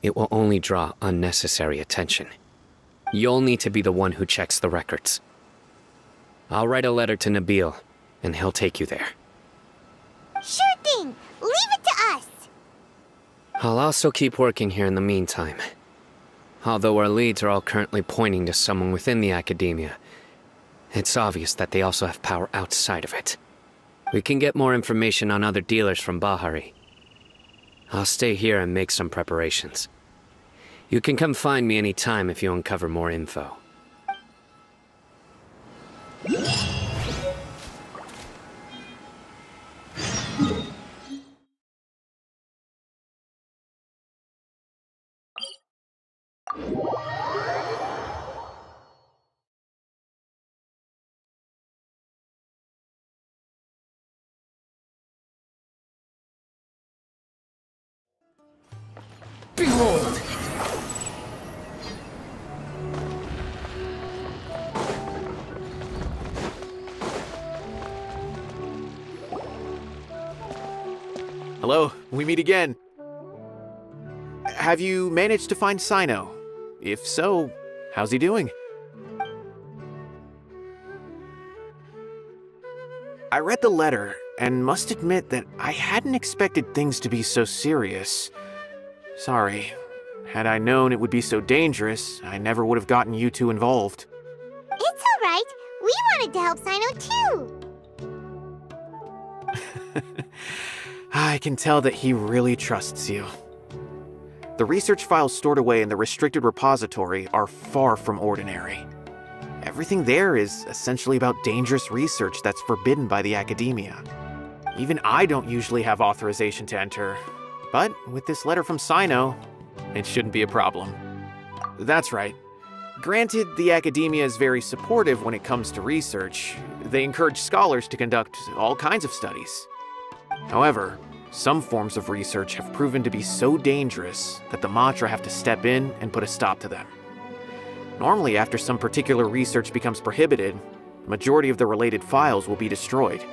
it will only draw unnecessary attention. You'll need to be the one who checks the records. I'll write a letter to Nabil, and he'll take you there. Sure thing! Leave it to us! I'll also keep working here in the meantime. Although our leads are all currently pointing to someone within the Akademiya, it's obvious that they also have power outside of it. We can get more information on other dealers from Bahari. I'll stay here and make some preparations. You can come find me anytime if you uncover more info. Behold! Hello, we meet again. Have you managed to find Cyno? If so, how's he doing? I read the letter, and must admit that I hadn't expected things to be so serious. Sorry. Had I known it would be so dangerous, I never would have gotten you two involved. It's alright. We wanted to help Cyno too. I can tell that he really trusts you. The research files stored away in the restricted repository are far from ordinary. Everything there is essentially about dangerous research that's forbidden by the Akademiya. Even I don't usually have authorization to enter, but with this letter from Cyno, it shouldn't be a problem. That's right. Granted, the Akademiya is very supportive when it comes to research. They encourage scholars to conduct all kinds of studies. However, some forms of research have proven to be so dangerous that the Matra have to step in and put a stop to them. Normally, after some particular research becomes prohibited, the majority of the related files will be destroyed.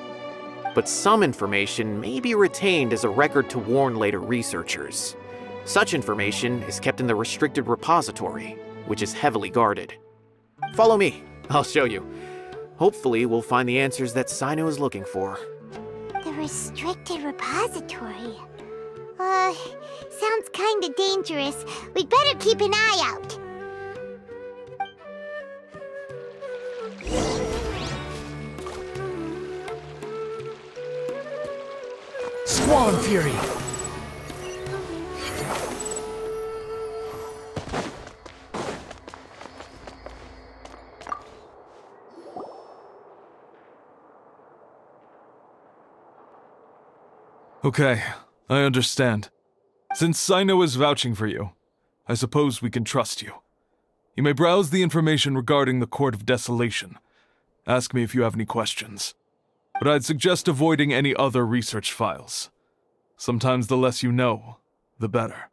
But some information may be retained as a record to warn later researchers. Such information is kept in the restricted repository, which is heavily guarded. Follow me, I'll show you. Hopefully, we'll find the answers that Cyno is looking for. The restricted repository. Sounds kinda dangerous. We'd better keep an eye out. Squall and Fury! Okay, I understand. Since Cyno is vouching for you, I suppose we can trust you. You may browse the information regarding the Court of Desolation. Ask me if you have any questions. But I'd suggest avoiding any other research files. Sometimes the less you know, the better.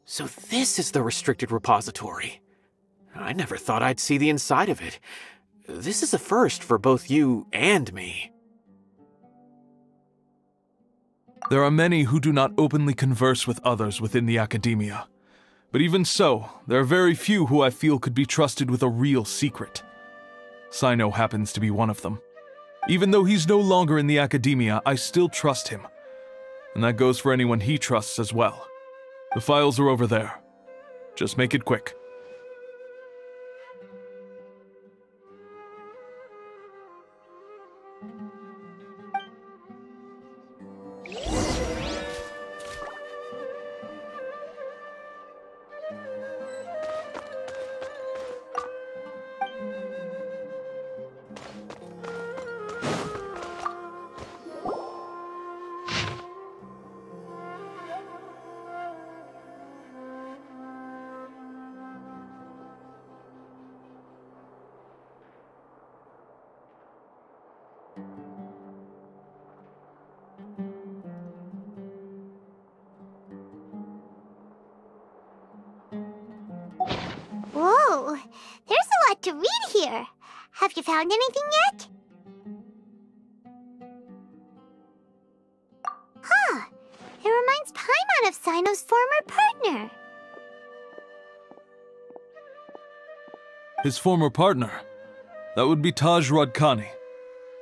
So this is the restricted repository. I never thought I'd see the inside of it. This is a first for both you and me. There are many who do not openly converse with others within the Akademiya. But even so, there are very few who I feel could be trusted with a real secret. Cyno happens to be one of them. Even though he's no longer in the Akademiya, I still trust him. And that goes for anyone he trusts as well. The files are over there. Just make it quick. Whoa, there's a lot to read here. Have you found anything yet? Huh, it reminds Paimon of Cyno's former partner. His former partner? That would be Taj Radkani.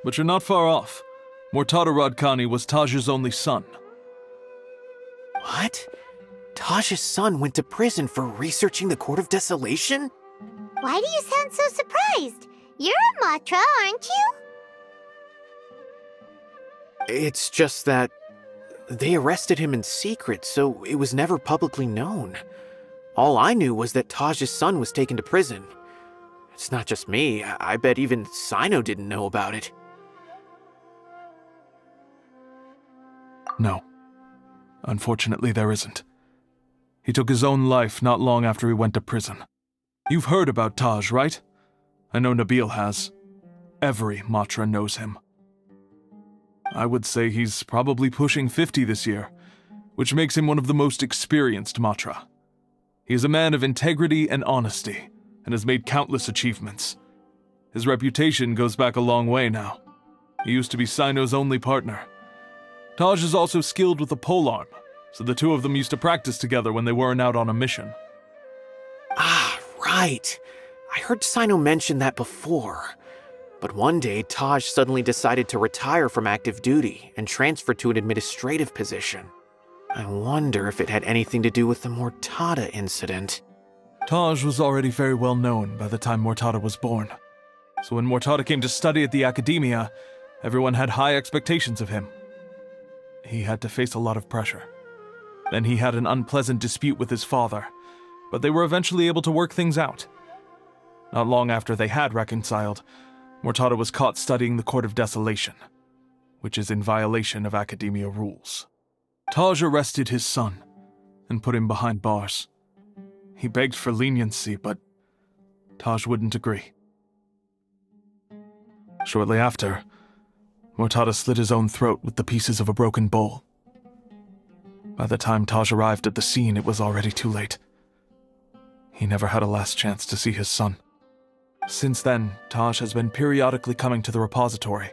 But you're not far off. Mortada Radkani was Taj's only son. What? Taj's son went to prison for researching the Court of Desolation? Why do you sound so surprised? You're a Matra, aren't you? It's just that they arrested him in secret, so it was never publicly known. All I knew was that Taj's son was taken to prison. It's not just me. I bet even Cyno didn't know about it. No. Unfortunately, there isn't. He took his own life not long after he went to prison. You've heard about Taj, right? I know Nabil has. Every Matra knows him. I would say he's probably pushing 50 this year, which makes him one of the most experienced Matra. He is a man of integrity and honesty, and has made countless achievements. His reputation goes back a long way now. He used to be Cyno's only partner. Taj is also skilled with the Polearm, so the two of them used to practice together when they weren't out on a mission. Ah, right. I heard Cyno mention that before. But one day, Taj suddenly decided to retire from active duty and transfer to an administrative position. I wonder if it had anything to do with the Mortada incident. Taj was already very well known by the time Mortada was born. So when Mortada came to study at the Akademiya, everyone had high expectations of him. He had to face a lot of pressure. Then he had an unpleasant dispute with his father, but they were eventually able to work things out. Not long after they had reconciled, Mortada was caught studying the Court of Desolation, which is in violation of Akademiya rules. Taj arrested his son and put him behind bars. He begged for leniency, but Taj wouldn't agree. Shortly after, Mortada slit his own throat with the pieces of a broken bowl. By the time Taj arrived at the scene, it was already too late. He never had a last chance to see his son. Since then, Taj has been periodically coming to the repository.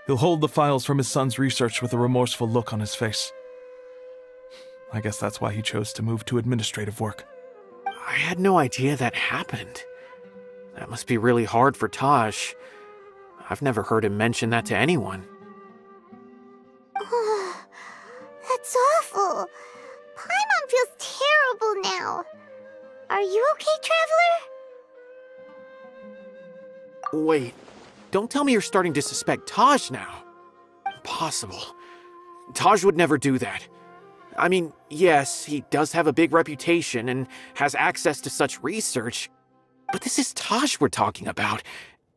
He'll hold the files from his son's research with a remorseful look on his face. I guess that's why he chose to move to administrative work. I had no idea that happened. That must be really hard for Taj. I've never heard him mention that to anyone. Oh, that's awful. Paimon feels terrible now. Are you okay, Traveler? Wait, don't tell me you're starting to suspect Taj now. Impossible. Taj would never do that. I mean, yes, he does have a big reputation and has access to such research, but this is Taj we're talking about.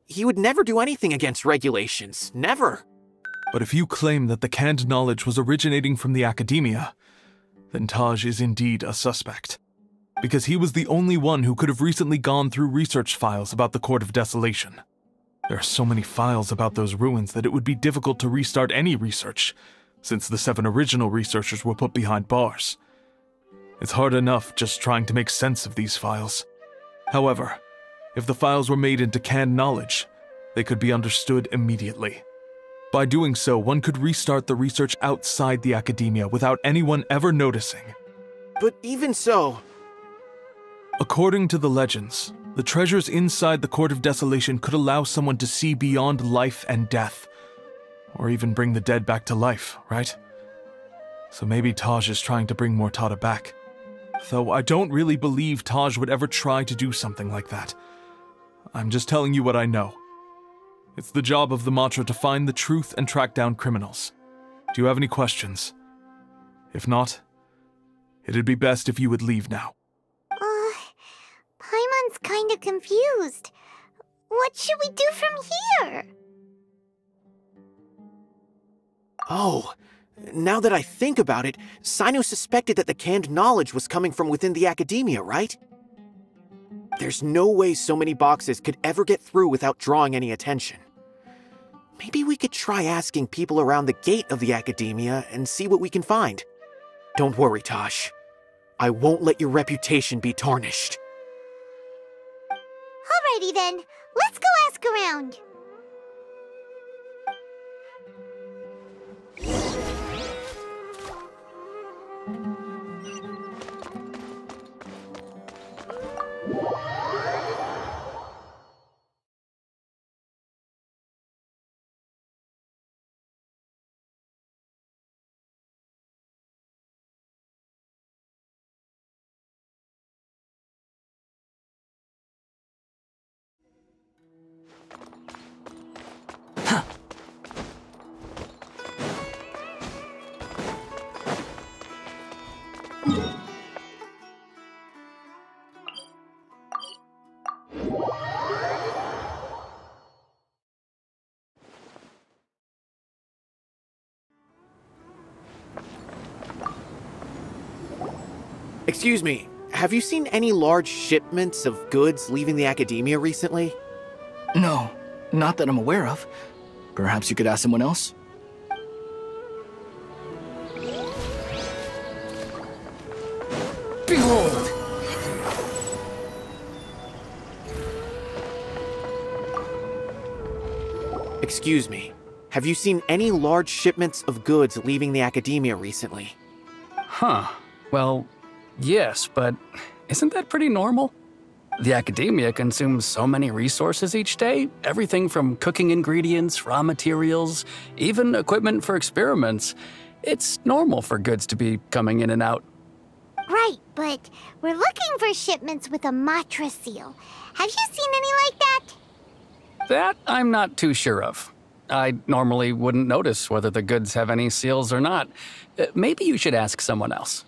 He would never do anything against regulations. Never. But if you claim that the canned knowledge was originating from the Akademiya, then Taj is indeed a suspect. Because he was the only one who could have recently gone through research files about the Court of Desolation. There are so many files about those ruins that it would be difficult to restart any research, since the 7 original researchers were put behind bars. It's hard enough just trying to make sense of these files. However, if the files were made into canned knowledge, they could be understood immediately. By doing so, one could restart the research outside the academia without anyone ever noticing. But even so... According to the legends, the treasures inside the Court of Desolation could allow someone to see beyond life and death. Or even bring the dead back to life, right? So maybe Taj is trying to bring Mortada back. Though I don't really believe Taj would ever try to do something like that. I'm just telling you what I know. It's the job of the Matra to find the truth and track down criminals. Do you have any questions? If not, it'd be best if you would leave now. Paimon's kinda confused. What should we do from here? Oh, now that I think about it, Cyno suspected that the canned knowledge was coming from within the academia, right? There's no way so many boxes could ever get through without drawing any attention. Maybe we could try asking people around the gate of the academia and see what we can find. Don't worry, Tosh. I won't let your reputation be tarnished. Alrighty then, let's go ask around. Excuse me, have you seen any large shipments of goods leaving the academia recently? No, not that I'm aware of. Perhaps you could ask someone else? Behold! Excuse me, have you seen any large shipments of goods leaving the academia recently? Huh. Well, yes, but isn't that pretty normal? The academia consumes so many resources each day, everything from cooking ingredients, raw materials, even equipment for experiments. It's normal for goods to be coming in and out. Right, but we're looking for shipments with a Matra seal. Have you seen any like that? That I'm not too sure of. I normally wouldn't notice whether the goods have any seals or not. Maybe you should ask someone else.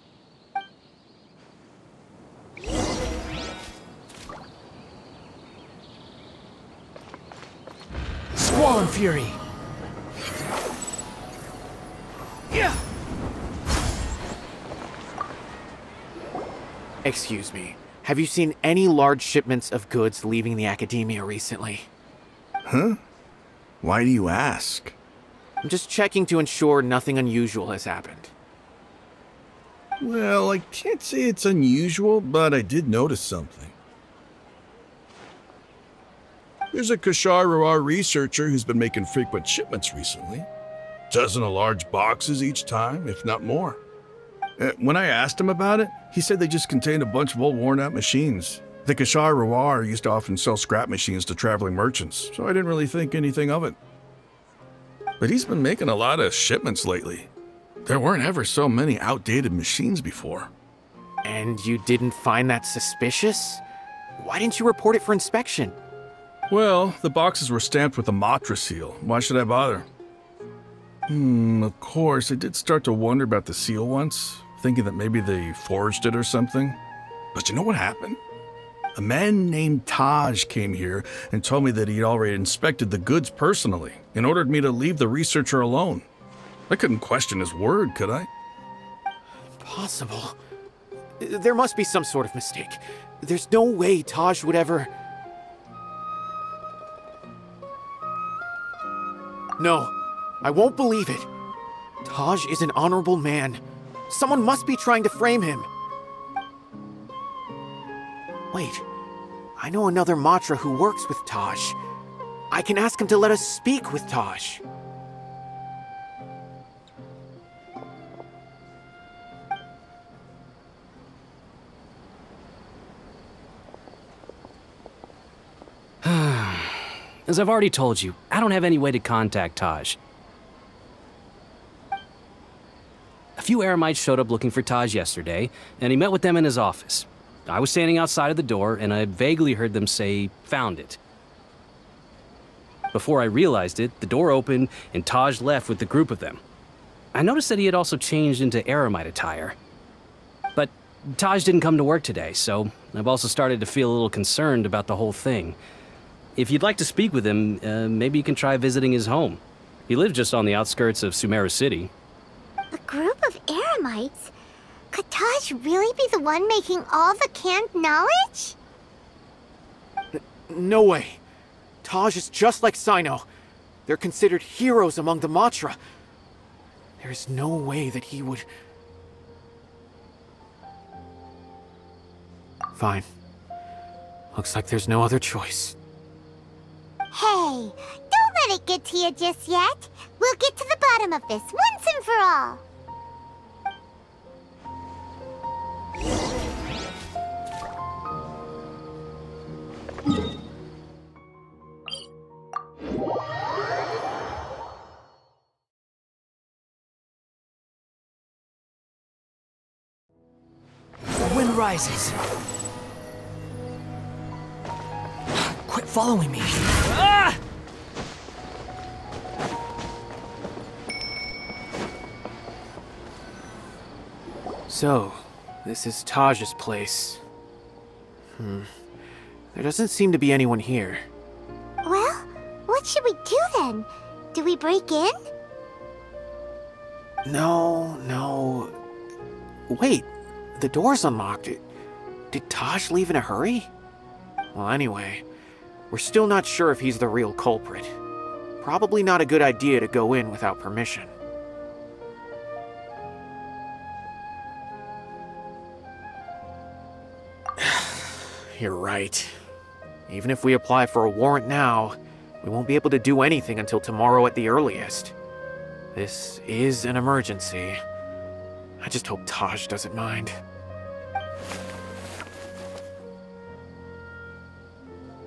Squall and Fury! Yeah! Excuse me, have you seen any large shipments of goods leaving the academia recently? Huh? Why do you ask? I'm just checking to ensure nothing unusual has happened. Well, I can't say it's unusual, but I did notice something. There's a Kashar researcher who's been making frequent shipments recently. Dozen of large boxes each time, if not more. When I asked him about it, he said they just contained a bunch of old worn-out machines. The Kashar used to often sell scrap machines to traveling merchants, so I didn't really think anything of it. But he's been making a lot of shipments lately. There weren't ever so many outdated machines before. And you didn't find that suspicious? Why didn't you report it for inspection? Well, the boxes were stamped with a Matra seal. Why should I bother? Of course, I did start to wonder about the seal once, thinking that maybe they forged it or something. But you know what happened? A man named Taj came here and told me that he'd already inspected the goods personally and ordered me to leave the researcher alone. I couldn't question his word, could I? Impossible. There must be some sort of mistake. There's no way Taj would ever... No, I won't believe it. Taj is an honorable man. Someone must be trying to frame him. Wait, I know another Matra who works with Taj. I can ask him to let us speak with Taj. As I've already told you, I don't have any way to contact Taj. A few Eremites showed up looking for Taj yesterday, and he met with them in his office. I was standing outside of the door, and I vaguely heard them say, "Found it." Before I realized it, the door opened, and Taj left with the group of them. I noticed that he had also changed into Eremite attire. But Taj didn't come to work today, so I've also started to feel a little concerned about the whole thing. If you'd like to speak with him, maybe you can try visiting his home. He lives just on the outskirts of Sumeru City. A group of Eremites? Could Taj really be the one making all the canned knowledge? No way. Taj is just like Cyno. They're considered heroes among the Matra. There's no way that he would... Fine. Looks like there's no other choice. Hey, don't let it get to you just yet. We'll get to the bottom of this once and for all. The wind rises. Quit following me. Ah! So, this is Taj's place. There doesn't seem to be anyone here. Well, what should we do then? Do we break in? No. Wait, the door's unlocked. Did Taj leave in a hurry? Well, anyway, we're still not sure if he's the real culprit. Probably not a good idea to go in without permission. You're right. Even if we apply for a warrant now, we won't be able to do anything until tomorrow at the earliest. This is an emergency. I just hope Taj doesn't mind.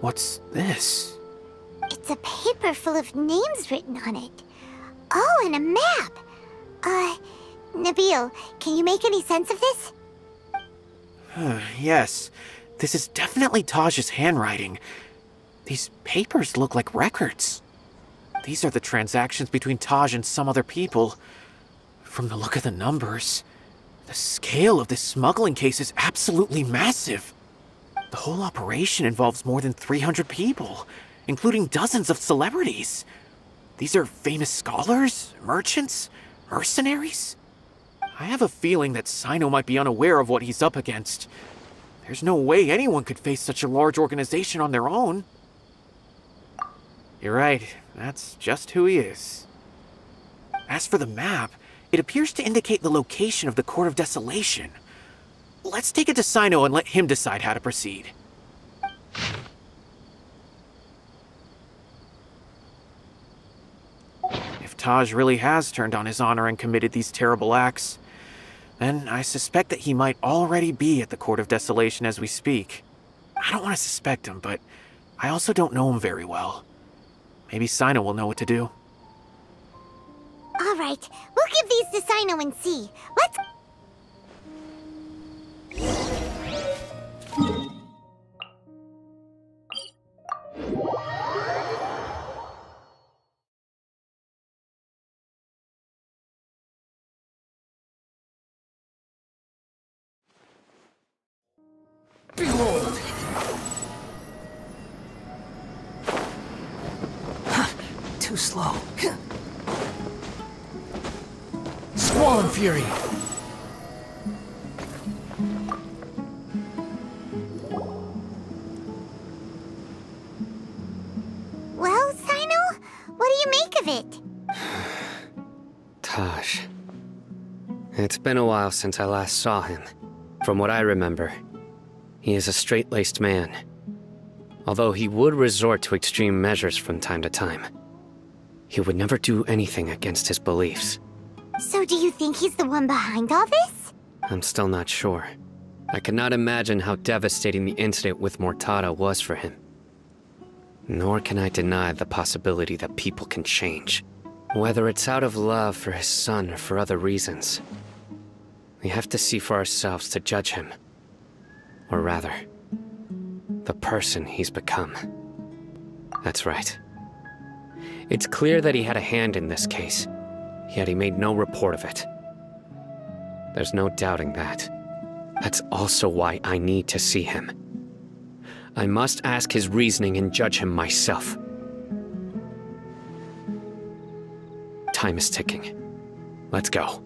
What's this? It's a paper full of names written on it. Oh, and a map. Nabil, can you make any sense of this? Yes. This is definitely Taj's handwriting. These papers look like records. These are the transactions between Taj and some other people. From the look of the numbers, the scale of this smuggling case is absolutely massive. The whole operation involves more than 300 people, including dozens of celebrities. These are famous scholars, merchants, mercenaries. I have a feeling that Cyno might be unaware of what he's up against. There's no way anyone could face such a large organization on their own. You're right, that's just who he is. As for the map, it appears to indicate the location of the Court of Desolation. Let's take it to Cyno and let him decide how to proceed. If Taj really has turned on his honor and committed these terrible acts, then I suspect that he might already be at the Court of Desolation as we speak. I don't want to suspect him, but I also don't know him very well. Maybe Cyno will know what to do. All right, we'll give these to Cyno and see. Let's... Behold! Too slow. Squall Fury! Well, Cyno, what do you make of it? Taj. It's been a while since I last saw him. From what I remember, He is a straight-laced man, although he would resort to extreme measures from time to time. He would never do anything against his beliefs. So do you think he's the one behind all this? I'm still not sure. I cannot imagine how devastating the incident with Mortada was for him. Nor can I deny the possibility that people can change. Whether it's out of love for his son or for other reasons. We have to see for ourselves to judge him. Or rather, the person he's become. That's right. It's clear that he had a hand in this case, yet he made no report of it. There's no doubting that. That's also why I need to see him. I must ask his reasoning and judge him myself. Time is ticking. Let's go.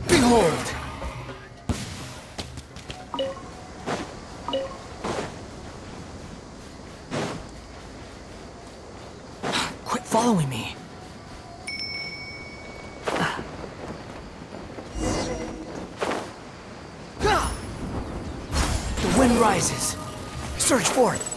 Behold! Quit following me. The wind rises. Surge forth.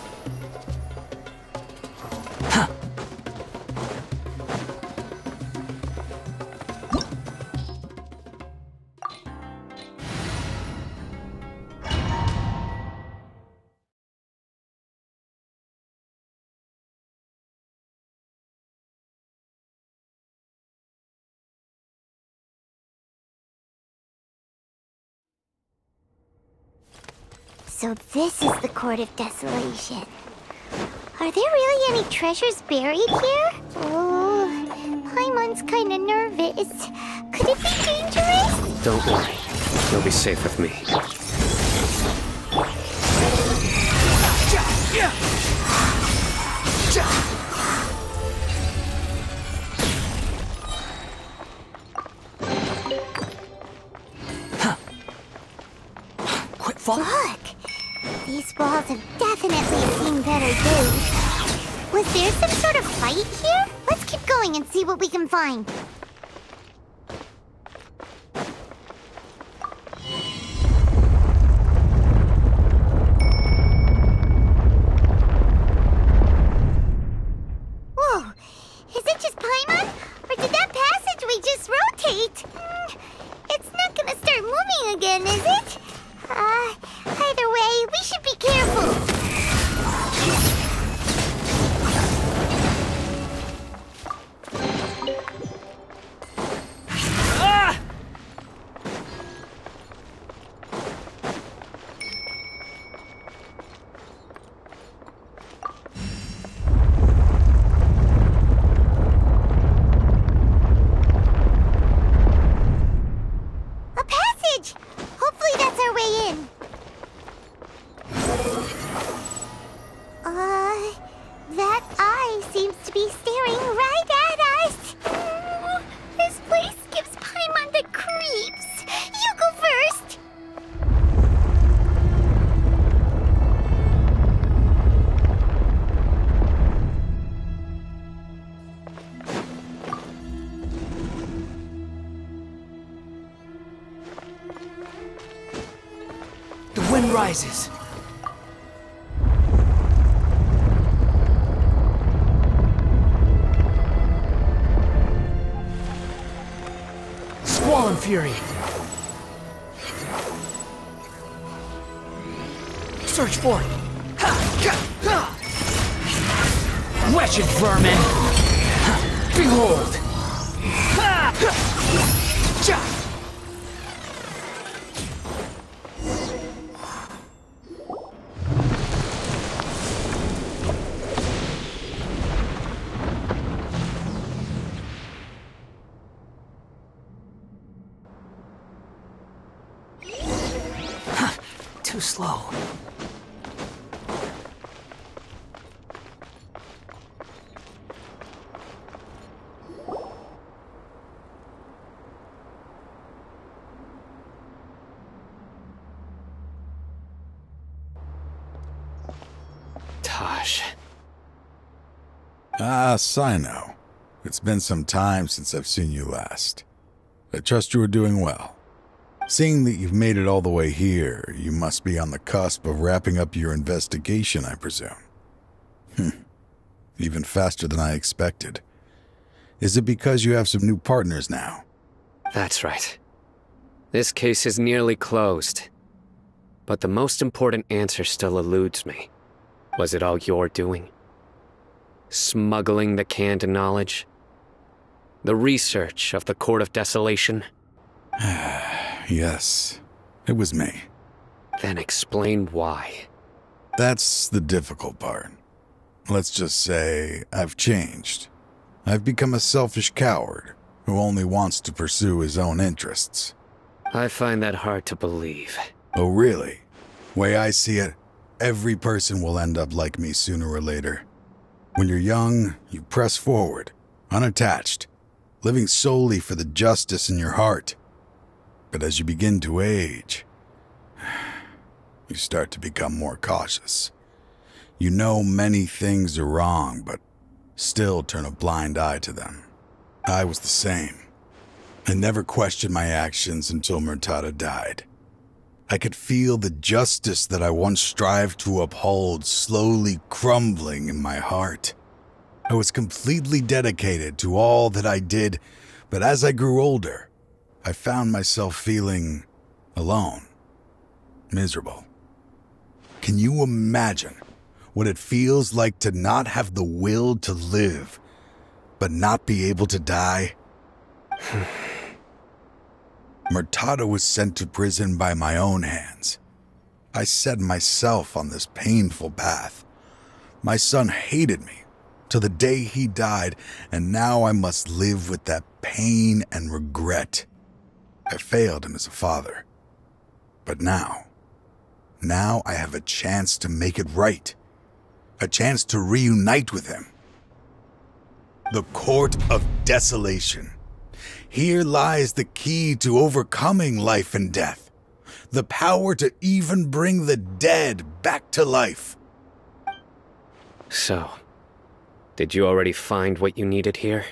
So this is the Court of Desolation. Are there really any treasures buried here? Oh, Paimon's kinda nervous. Could it be dangerous? Don't worry. You'll be safe with me. Quit following. Look! These walls have definitely seen better days. Was there some sort of fight here? Let's keep going and see what we can find. Whoa! Is it just Paimon? Or did that passageway just rotate? It's not gonna start moving again, is it? Either way, we should be careful. A passage! Hopefully that's our way in. That eye seems to be staring right at us. This place gives Paimon the creeps. You go first. wind rises. Squall and fury. Search for it. Wretched vermin. Behold. Too slow. Ah, Cyno. It's been some time since I've seen you last. I trust you are doing well. Seeing that you've made it all the way here, you must be on the cusp of wrapping up your investigation, I presume. Even faster than I expected. Is it because you have some new partners now? That's right. This case is nearly closed. But the most important answer still eludes me. Was it all your doing? Smuggling the canned knowledge? The research of the Court of Desolation? Yes, it was me. Then explain why. That's the difficult part. Let's just say I've changed. I've become a selfish coward who only wants to pursue his own interests. I find that hard to believe. Oh, really? Way I see it, every person will end up like me sooner or later. When you're young, you press forward, unattached, living solely for the justice in your heart. But as you begin to age, you start to become more cautious. You know many things are wrong, but still turn a blind eye to them. I was the same. I never questioned my actions until Murtada died. I could feel the justice that I once strived to uphold slowly crumbling in my heart. I was completely dedicated to all that I did, but as I grew older, I found myself feeling alone, miserable. Can you imagine what it feels like to not have the will to live, but not be able to die? Murtada was sent to prison by my own hands. I set myself on this painful path. My son hated me till the day he died, and now I must live with that pain and regret. I failed him as a father. But now I have a chance to make it right. A chance to reunite with him. The Court of Desolation. Here lies the key to overcoming life and death. The power to even bring the dead back to life. So, did you already find what you needed here?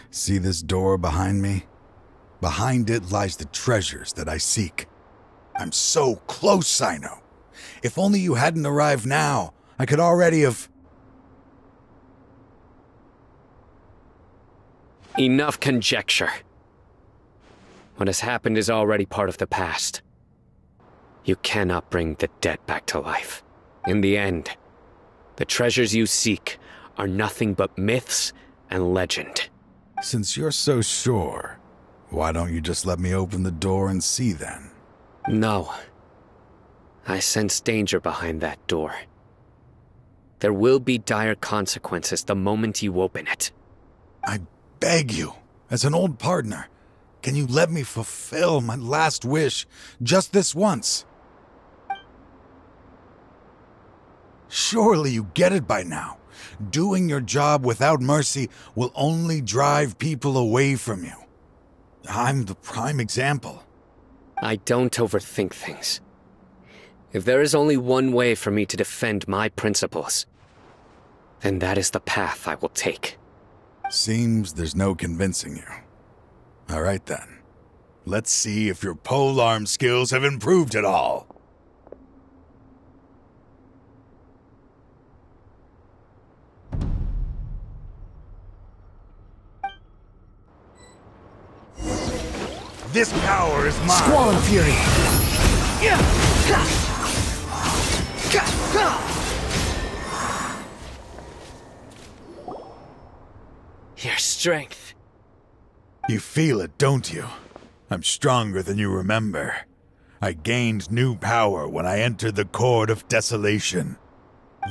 See this door behind me? Behind it lies the treasures that I seek. I'm so close, Cyno. If only you hadn't arrived now, I could already have... Enough conjecture. What has happened is already part of the past. You cannot bring the dead back to life. In the end, the treasures you seek are nothing but myths and legend. Since you're so sure, why don't you just let me open the door and see then? No. I sense danger behind that door. There will be dire consequences the moment you open it. I beg you, as an old partner, can you let me fulfill my last wish just this once? Surely you get it by now. Doing your job without mercy will only drive people away from you. I'm the prime example. I don't overthink things. If there is only one way for me to defend my principles, then that is the path I will take. Seems there's no convincing you. All right then. Let's see if your polearm skills have improved at all. This power is mine! Squall and Fury! Your strength. You feel it, don't you? I'm stronger than you remember. I gained new power when I entered the Court of Desolation.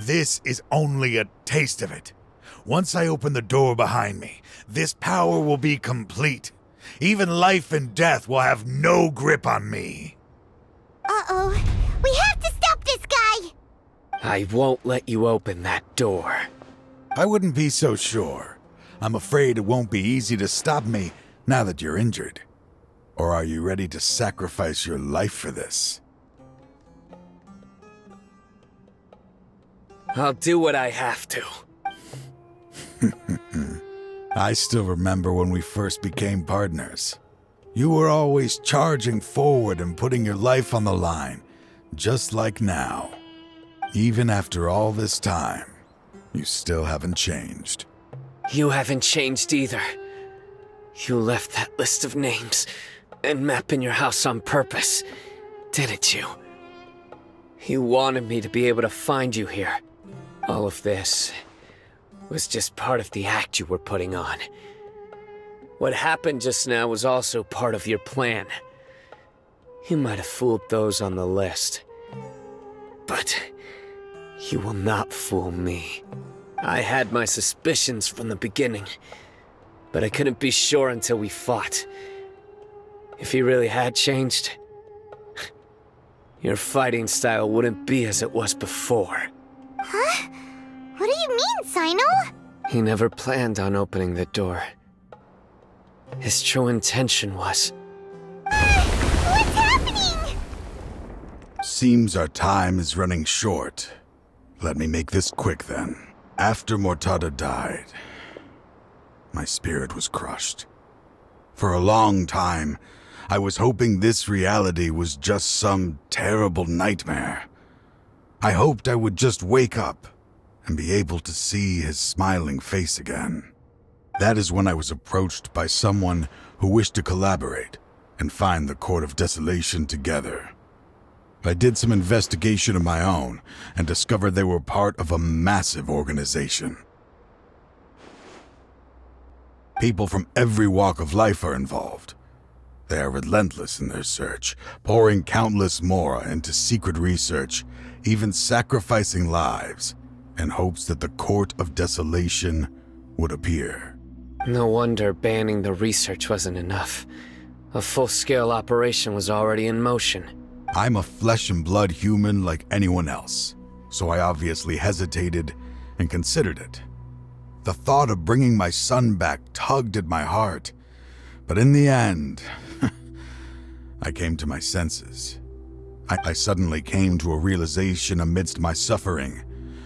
This is only a taste of it. Once I open the door behind me, this power will be complete. Even life and death will have no grip on me. Uh-oh. We have to stop this guy! I won't let you open that door. I wouldn't be so sure. I'm afraid it won't be easy to stop me now that you're injured. Or are you ready to sacrifice your life for this? I'll do what I have to. I still remember when we first became partners. You were always charging forward and putting your life on the line, just like now. Even after all this time, you still haven't changed. You haven't changed either. You left that list of names and map in your house on purpose, didn't you? You wanted me to be able to find you here. All of this was just part of the act you were putting on. What happened just now was also part of your plan. You might have fooled those on the list, but you will not fool me. I had my suspicions from the beginning, but I couldn't be sure until we fought. If you really had changed, your fighting style wouldn't be as it was before. Huh? What do you mean, Cyno? He never planned on opening the door. His true intention was... What's happening? Seems our time is running short. Let me make this quick then. After Mortada died, my spirit was crushed. For a long time, I was hoping this reality was just some terrible nightmare. I hoped I would just wake up and be able to see his smiling face again. That is when I was approached by someone who wished to collaborate and find the Court of Desolation together. I did some investigation of my own and discovered they were part of a massive organization. People from every walk of life are involved. They are relentless in their search, pouring countless mora into secret research, even sacrificing lives, in hopes that the Court of Desolation would appear. No wonder banning the research wasn't enough. A full-scale operation was already in motion. I'm a flesh and blood human like anyone else, so I obviously hesitated and considered it. The thought of bringing my son back tugged at my heart, but in the end, I came to my senses. I suddenly came to a realization amidst my suffering.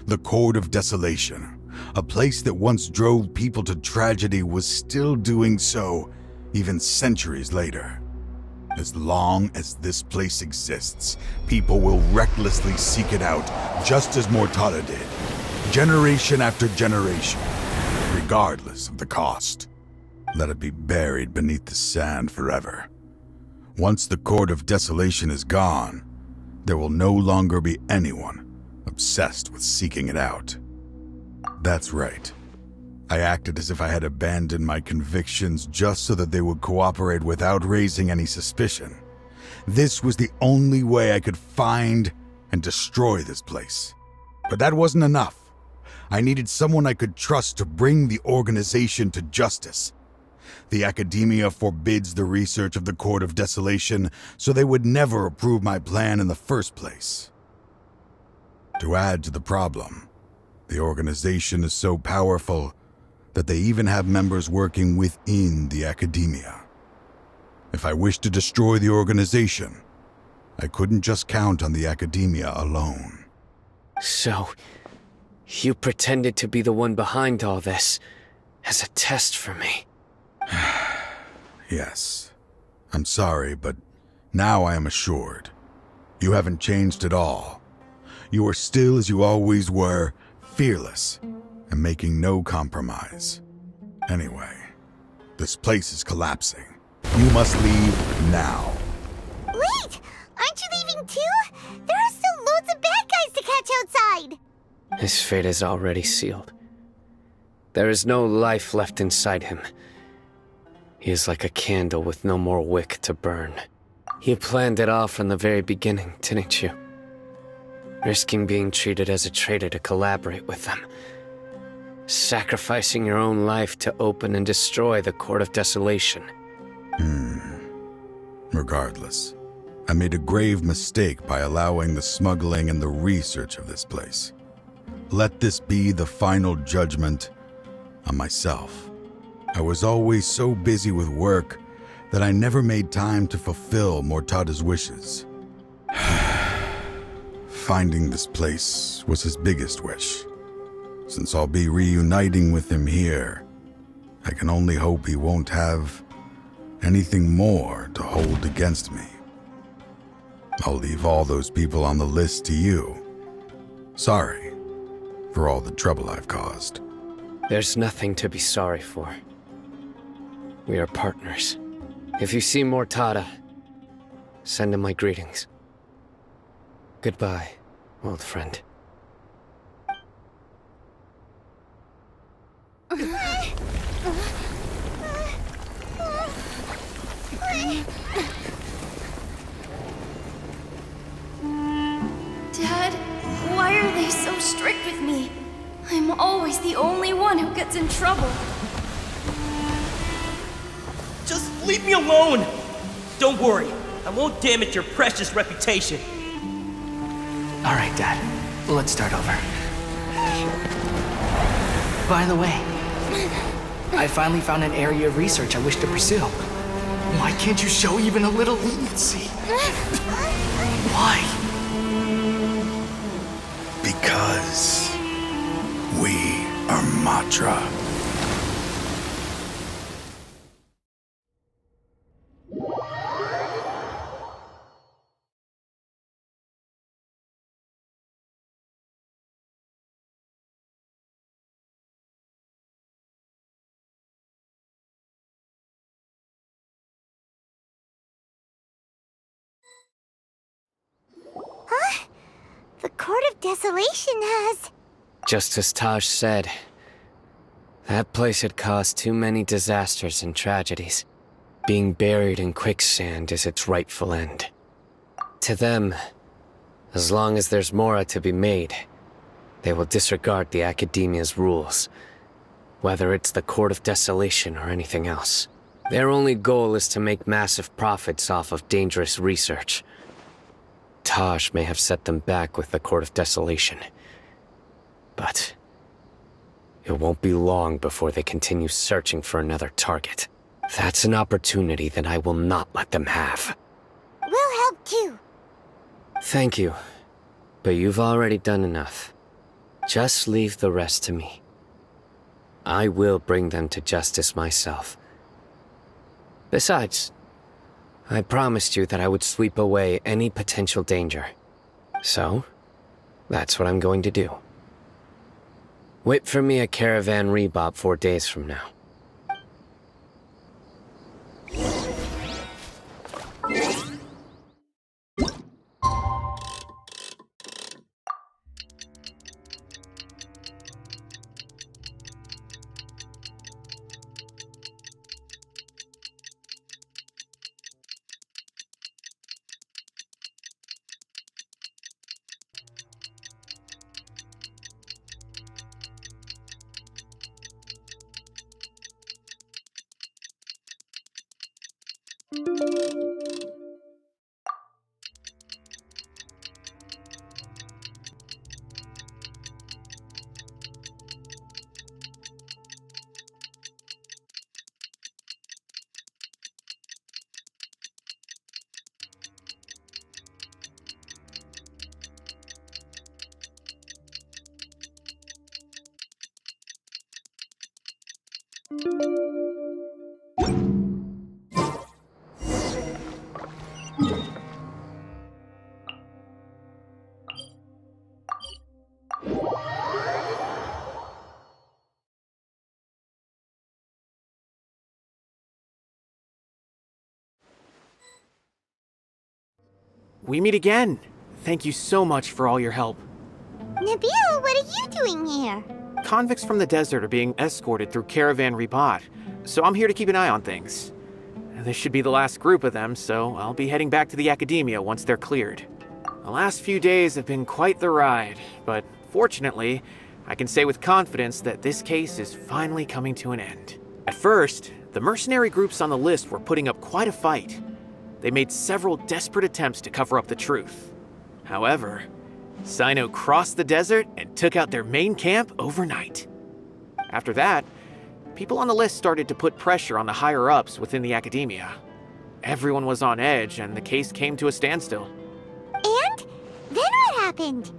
The Court of Desolation, a place that once drove people to tragedy, was still doing so, even centuries later. As long as this place exists, people will recklessly seek it out, just as Mortada did, generation after generation, regardless of the cost. Let it be buried beneath the sand forever. Once the Court of Desolation is gone, there will no longer be anyone obsessed with seeking it out. That's right. I acted as if I had abandoned my convictions just so that they would cooperate without raising any suspicion. This was the only way I could find and destroy this place. But that wasn't enough. I needed someone I could trust to bring the organization to justice. The Akademiya forbids the research of the Court of Desolation, so they would never approve my plan in the first place. To add to the problem, the organization is so powerful that they even have members working within the Akademiya. If I wished to destroy the organization, I couldn't just count on the Akademiya alone. So, you pretended to be the one behind all this, as a test for me? Yes. I'm sorry, but now I am assured. You haven't changed at all. You are still as you always were, fearless, and making no compromise. Anyway, this place is collapsing. You must leave now. Wait! Aren't you leaving too? There are still loads of bad guys to catch outside! His fate is already sealed. There is no life left inside him. He is like a candle with no more wick to burn. You planned it all from the very beginning, didn't you? Risking being treated as a traitor to collaborate with them. Sacrificing your own life to open and destroy the Court of Desolation. Regardless, I made a grave mistake by allowing the smuggling and the research of this place. Let this be the final judgment on myself. I was always so busy with work that I never made time to fulfill Mortada's wishes. Finding this place was his biggest wish. Since I'll be reuniting with him here, I can only hope he won't have anything more to hold against me. I'll leave all those people on the list to you. Sorry for all the trouble I've caused. There's nothing to be sorry for. We are partners. If you see Mortada, send him my greetings. Goodbye, old friend. Dad, why are they so strict with me? I'm always the only one who gets in trouble. Just leave me alone! Don't worry, I won't damage your precious reputation. Alright, Dad. Let's start over. By the way, I finally found an area of research I wish to pursue. Why can't you show even a little leniency? Why? Because we are Matra. Huh? The Court of Desolation has... Just as Taj said, that place had caused too many disasters and tragedies. Being buried in quicksand is its rightful end. To them, as long as there's more to be made, they will disregard the Akademiya's rules, whether it's the Court of Desolation or anything else. Their only goal is to make massive profits off of dangerous research. Taj may have set them back with the Court of Desolation, but it won't be long before they continue searching for another target. That's an opportunity that I will not let them have. We'll help too. Thank you, but you've already done enough. Just leave the rest to me. I will bring them to justice myself. Besides, I promised you that I would sweep away any potential danger. So, that's what I'm going to do. Wait for me at Caravan Rebop 4 days from now. we meet again. Thank you so much for all your help. Nabil, what are you doing here? Convicts from the desert are being escorted through Caravan Ribat, so I'm here to keep an eye on things. This should be the last group of them, so I'll be heading back to the Akademiya once they're cleared. The last few days have been quite the ride, but fortunately, I can say with confidence that this case is finally coming to an end. At first, the mercenary groups on the list were putting up quite a fight. They made several desperate attempts to cover up the truth. However, Cyno crossed the desert and took out their main camp overnight. After that, people on the list started to put pressure on the higher-ups within the Akademiya. Everyone was on edge, and the case came to a standstill. And? Then what happened?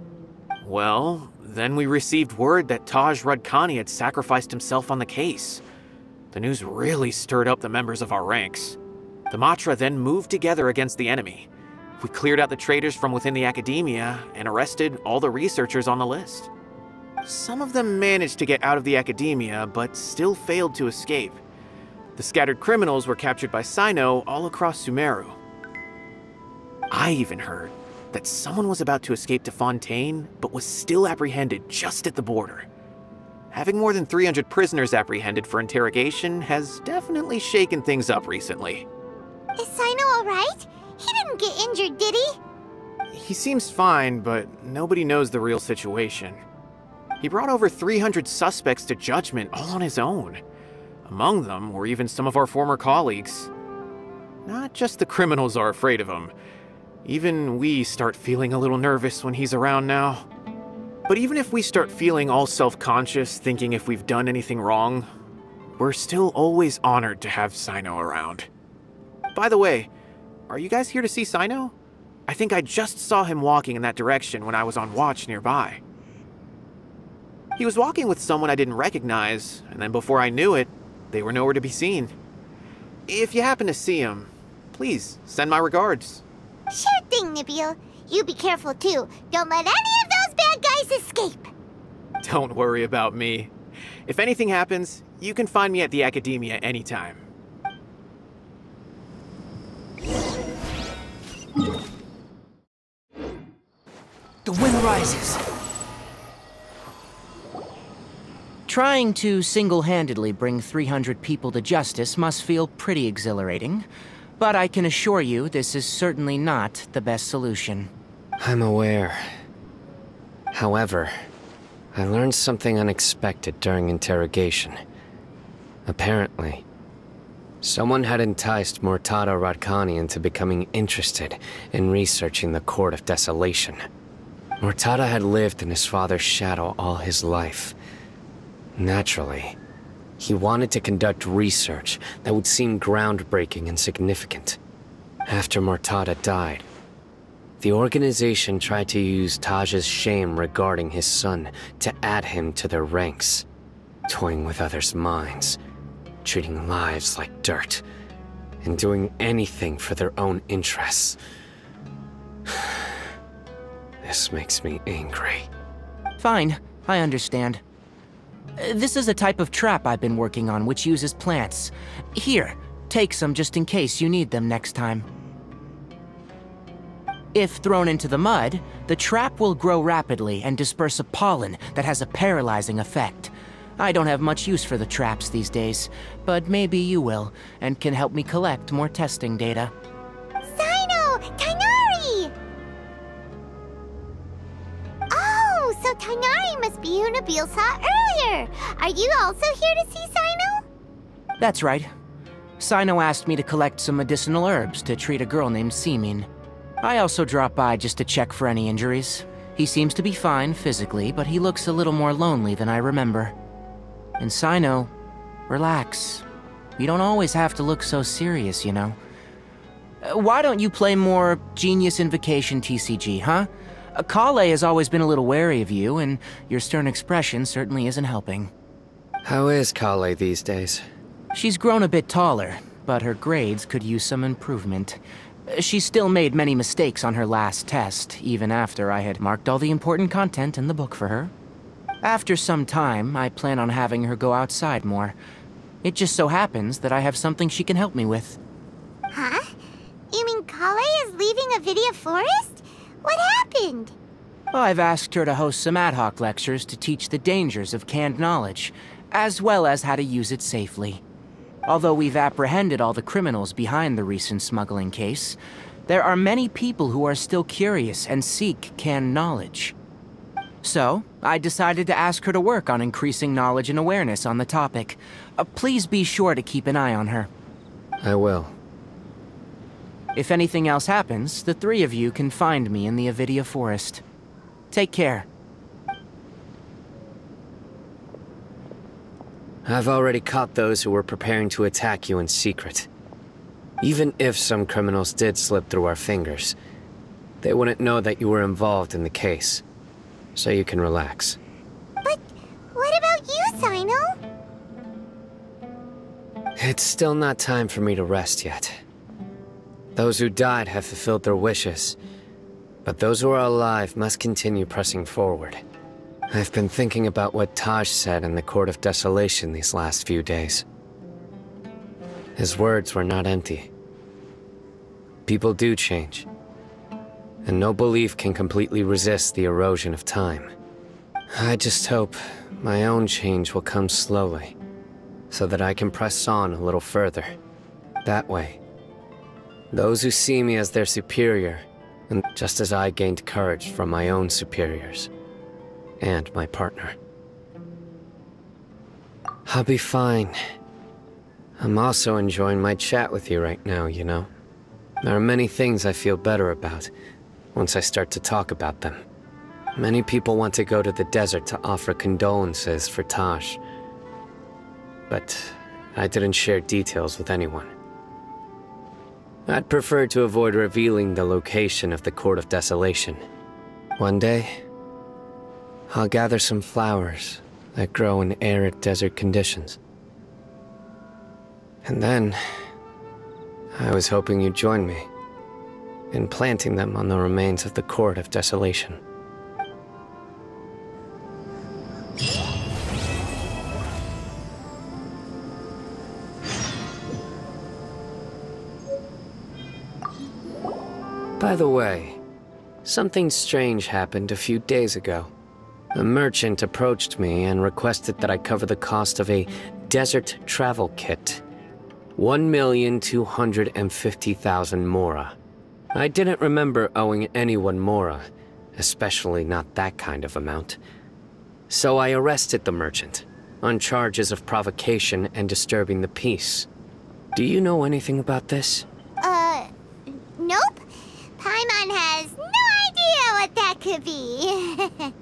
Well, then we received word that Taj Rudkani had sacrificed himself on the case. The news really stirred up the members of our ranks. The Matra then moved together against the enemy. We cleared out the traitors from within the Akademiya and arrested all the researchers on the list. Some of them managed to get out of the Akademiya, but still failed to escape. The scattered criminals were captured by Cyno all across Sumeru. I even heard that someone was about to escape to Fontaine, but was still apprehended just at the border. Having more than 300 prisoners apprehended for interrogation has definitely shaken things up recently. Is Cyno alright? He didn't get injured, did he? He seems fine, but nobody knows the real situation. He brought over 300 suspects to judgment all on his own. Among them were even some of our former colleagues. Not just the criminals are afraid of him. Even we start feeling a little nervous when he's around now. But even if we start feeling all self-conscious, thinking if we've done anything wrong, we're still always honored to have Cyno around. By the way, are you guys here to see Cyno? I think I just saw him walking in that direction when I was on watch nearby. He was walking with someone I didn't recognize, and then before I knew it, they were nowhere to be seen. If you happen to see him, please send my regards. Sure thing, Nabil. You be careful too. Don't let any of those bad guys escape. Don't worry about me. If anything happens, you can find me at the Akademiya anytime. The wind rises. Trying to single-handedly bring 300 people to justice must feel pretty exhilarating, but I can assure you this is certainly not the best solution. I'm aware. However, I learned something unexpected during interrogation. Apparently, someone had enticed Murtada Radkani into becoming interested in researching the Court of Desolation. Murtada had lived in his father's shadow all his life. Naturally, he wanted to conduct research that would seem groundbreaking and significant. After Murtada died, the organization tried to use Taj's shame regarding his son to add him to their ranks, toying with others' minds, treating lives like dirt, and doing anything for their own interests. This makes me angry. Fine, I understand. This is a type of trap I've been working on which uses plants. Here, take some just in case you need them next time. If thrown into the mud, the trap will grow rapidly and disperse a pollen that has a paralyzing effect. I don't have much use for the traps these days, but maybe you will, and can help me collect more testing data. Cyno! Tighnari! Oh, so Tighnari must be who Nabil saw earlier! Are you also here to see Cyno? That's right. Cyno asked me to collect some medicinal herbs to treat a girl named Simin. I also dropped by just to check for any injuries. He seems to be fine physically, but he looks a little more lonely than I remember. And Cyno, relax. You don't always have to look so serious, you know. Why don't you play more Genius Invocation TCG, huh? Kale has always been a little wary of you, and your stern expression certainly isn't helping. How is Kale these days? She's grown a bit taller, but her grades could use some improvement. She still made many mistakes on her last test, even after I had marked all the important content in the book for her. After some time, I plan on having her go outside more. It just so happens that I have something she can help me with. Huh? You mean Kale is leaving Avidia Forest? What happened? Well, I've asked her to host some ad hoc lectures to teach the dangers of canned knowledge, as well as how to use it safely. Although we've apprehended all the criminals behind the recent smuggling case, there are many people who are still curious and seek canned knowledge. So, I decided to ask her to work on increasing knowledge and awareness on the topic. Please be sure to keep an eye on her. I will. If anything else happens, the three of you can find me in the Avidia Forest. Take care. I've already caught those who were preparing to attack you in secret. Even if some criminals did slip through our fingers, they wouldn't know that you were involved in the case. So you can relax. But what about you, Cyno? It's still not time for me to rest yet. Those who died have fulfilled their wishes, but those who are alive must continue pressing forward. I've been thinking about what Taj said in the Court of Desolation these last few days. His words were not empty. People do change, and no belief can completely resist the erosion of time. I just hope my own change will come slowly, so that I can press on a little further. That way, those who see me as their superior, and just as I gained courage from my own superiors, and my partner. I'll be fine. I'm also enjoying my chat with you right now, you know? There are many things I feel better about once I start to talk about them. Many people want to go to the desert to offer condolences for Taj, but I didn't share details with anyone. I'd prefer to avoid revealing the location of the Court of Desolation. One day, I'll gather some flowers that grow in arid desert conditions. And then, I was hoping you'd join me in planting them on the remains of the Court of Desolation. By the way, something strange happened a few days ago. A merchant approached me and requested that I cover the cost of a desert travel kit. 1,250,000 mora. I didn't remember owing anyone mora, especially not that kind of amount. So I arrested the merchant, on charges of provocation and disturbing the peace. Do you know anything about this? Nope. Paimon has no idea what that could be.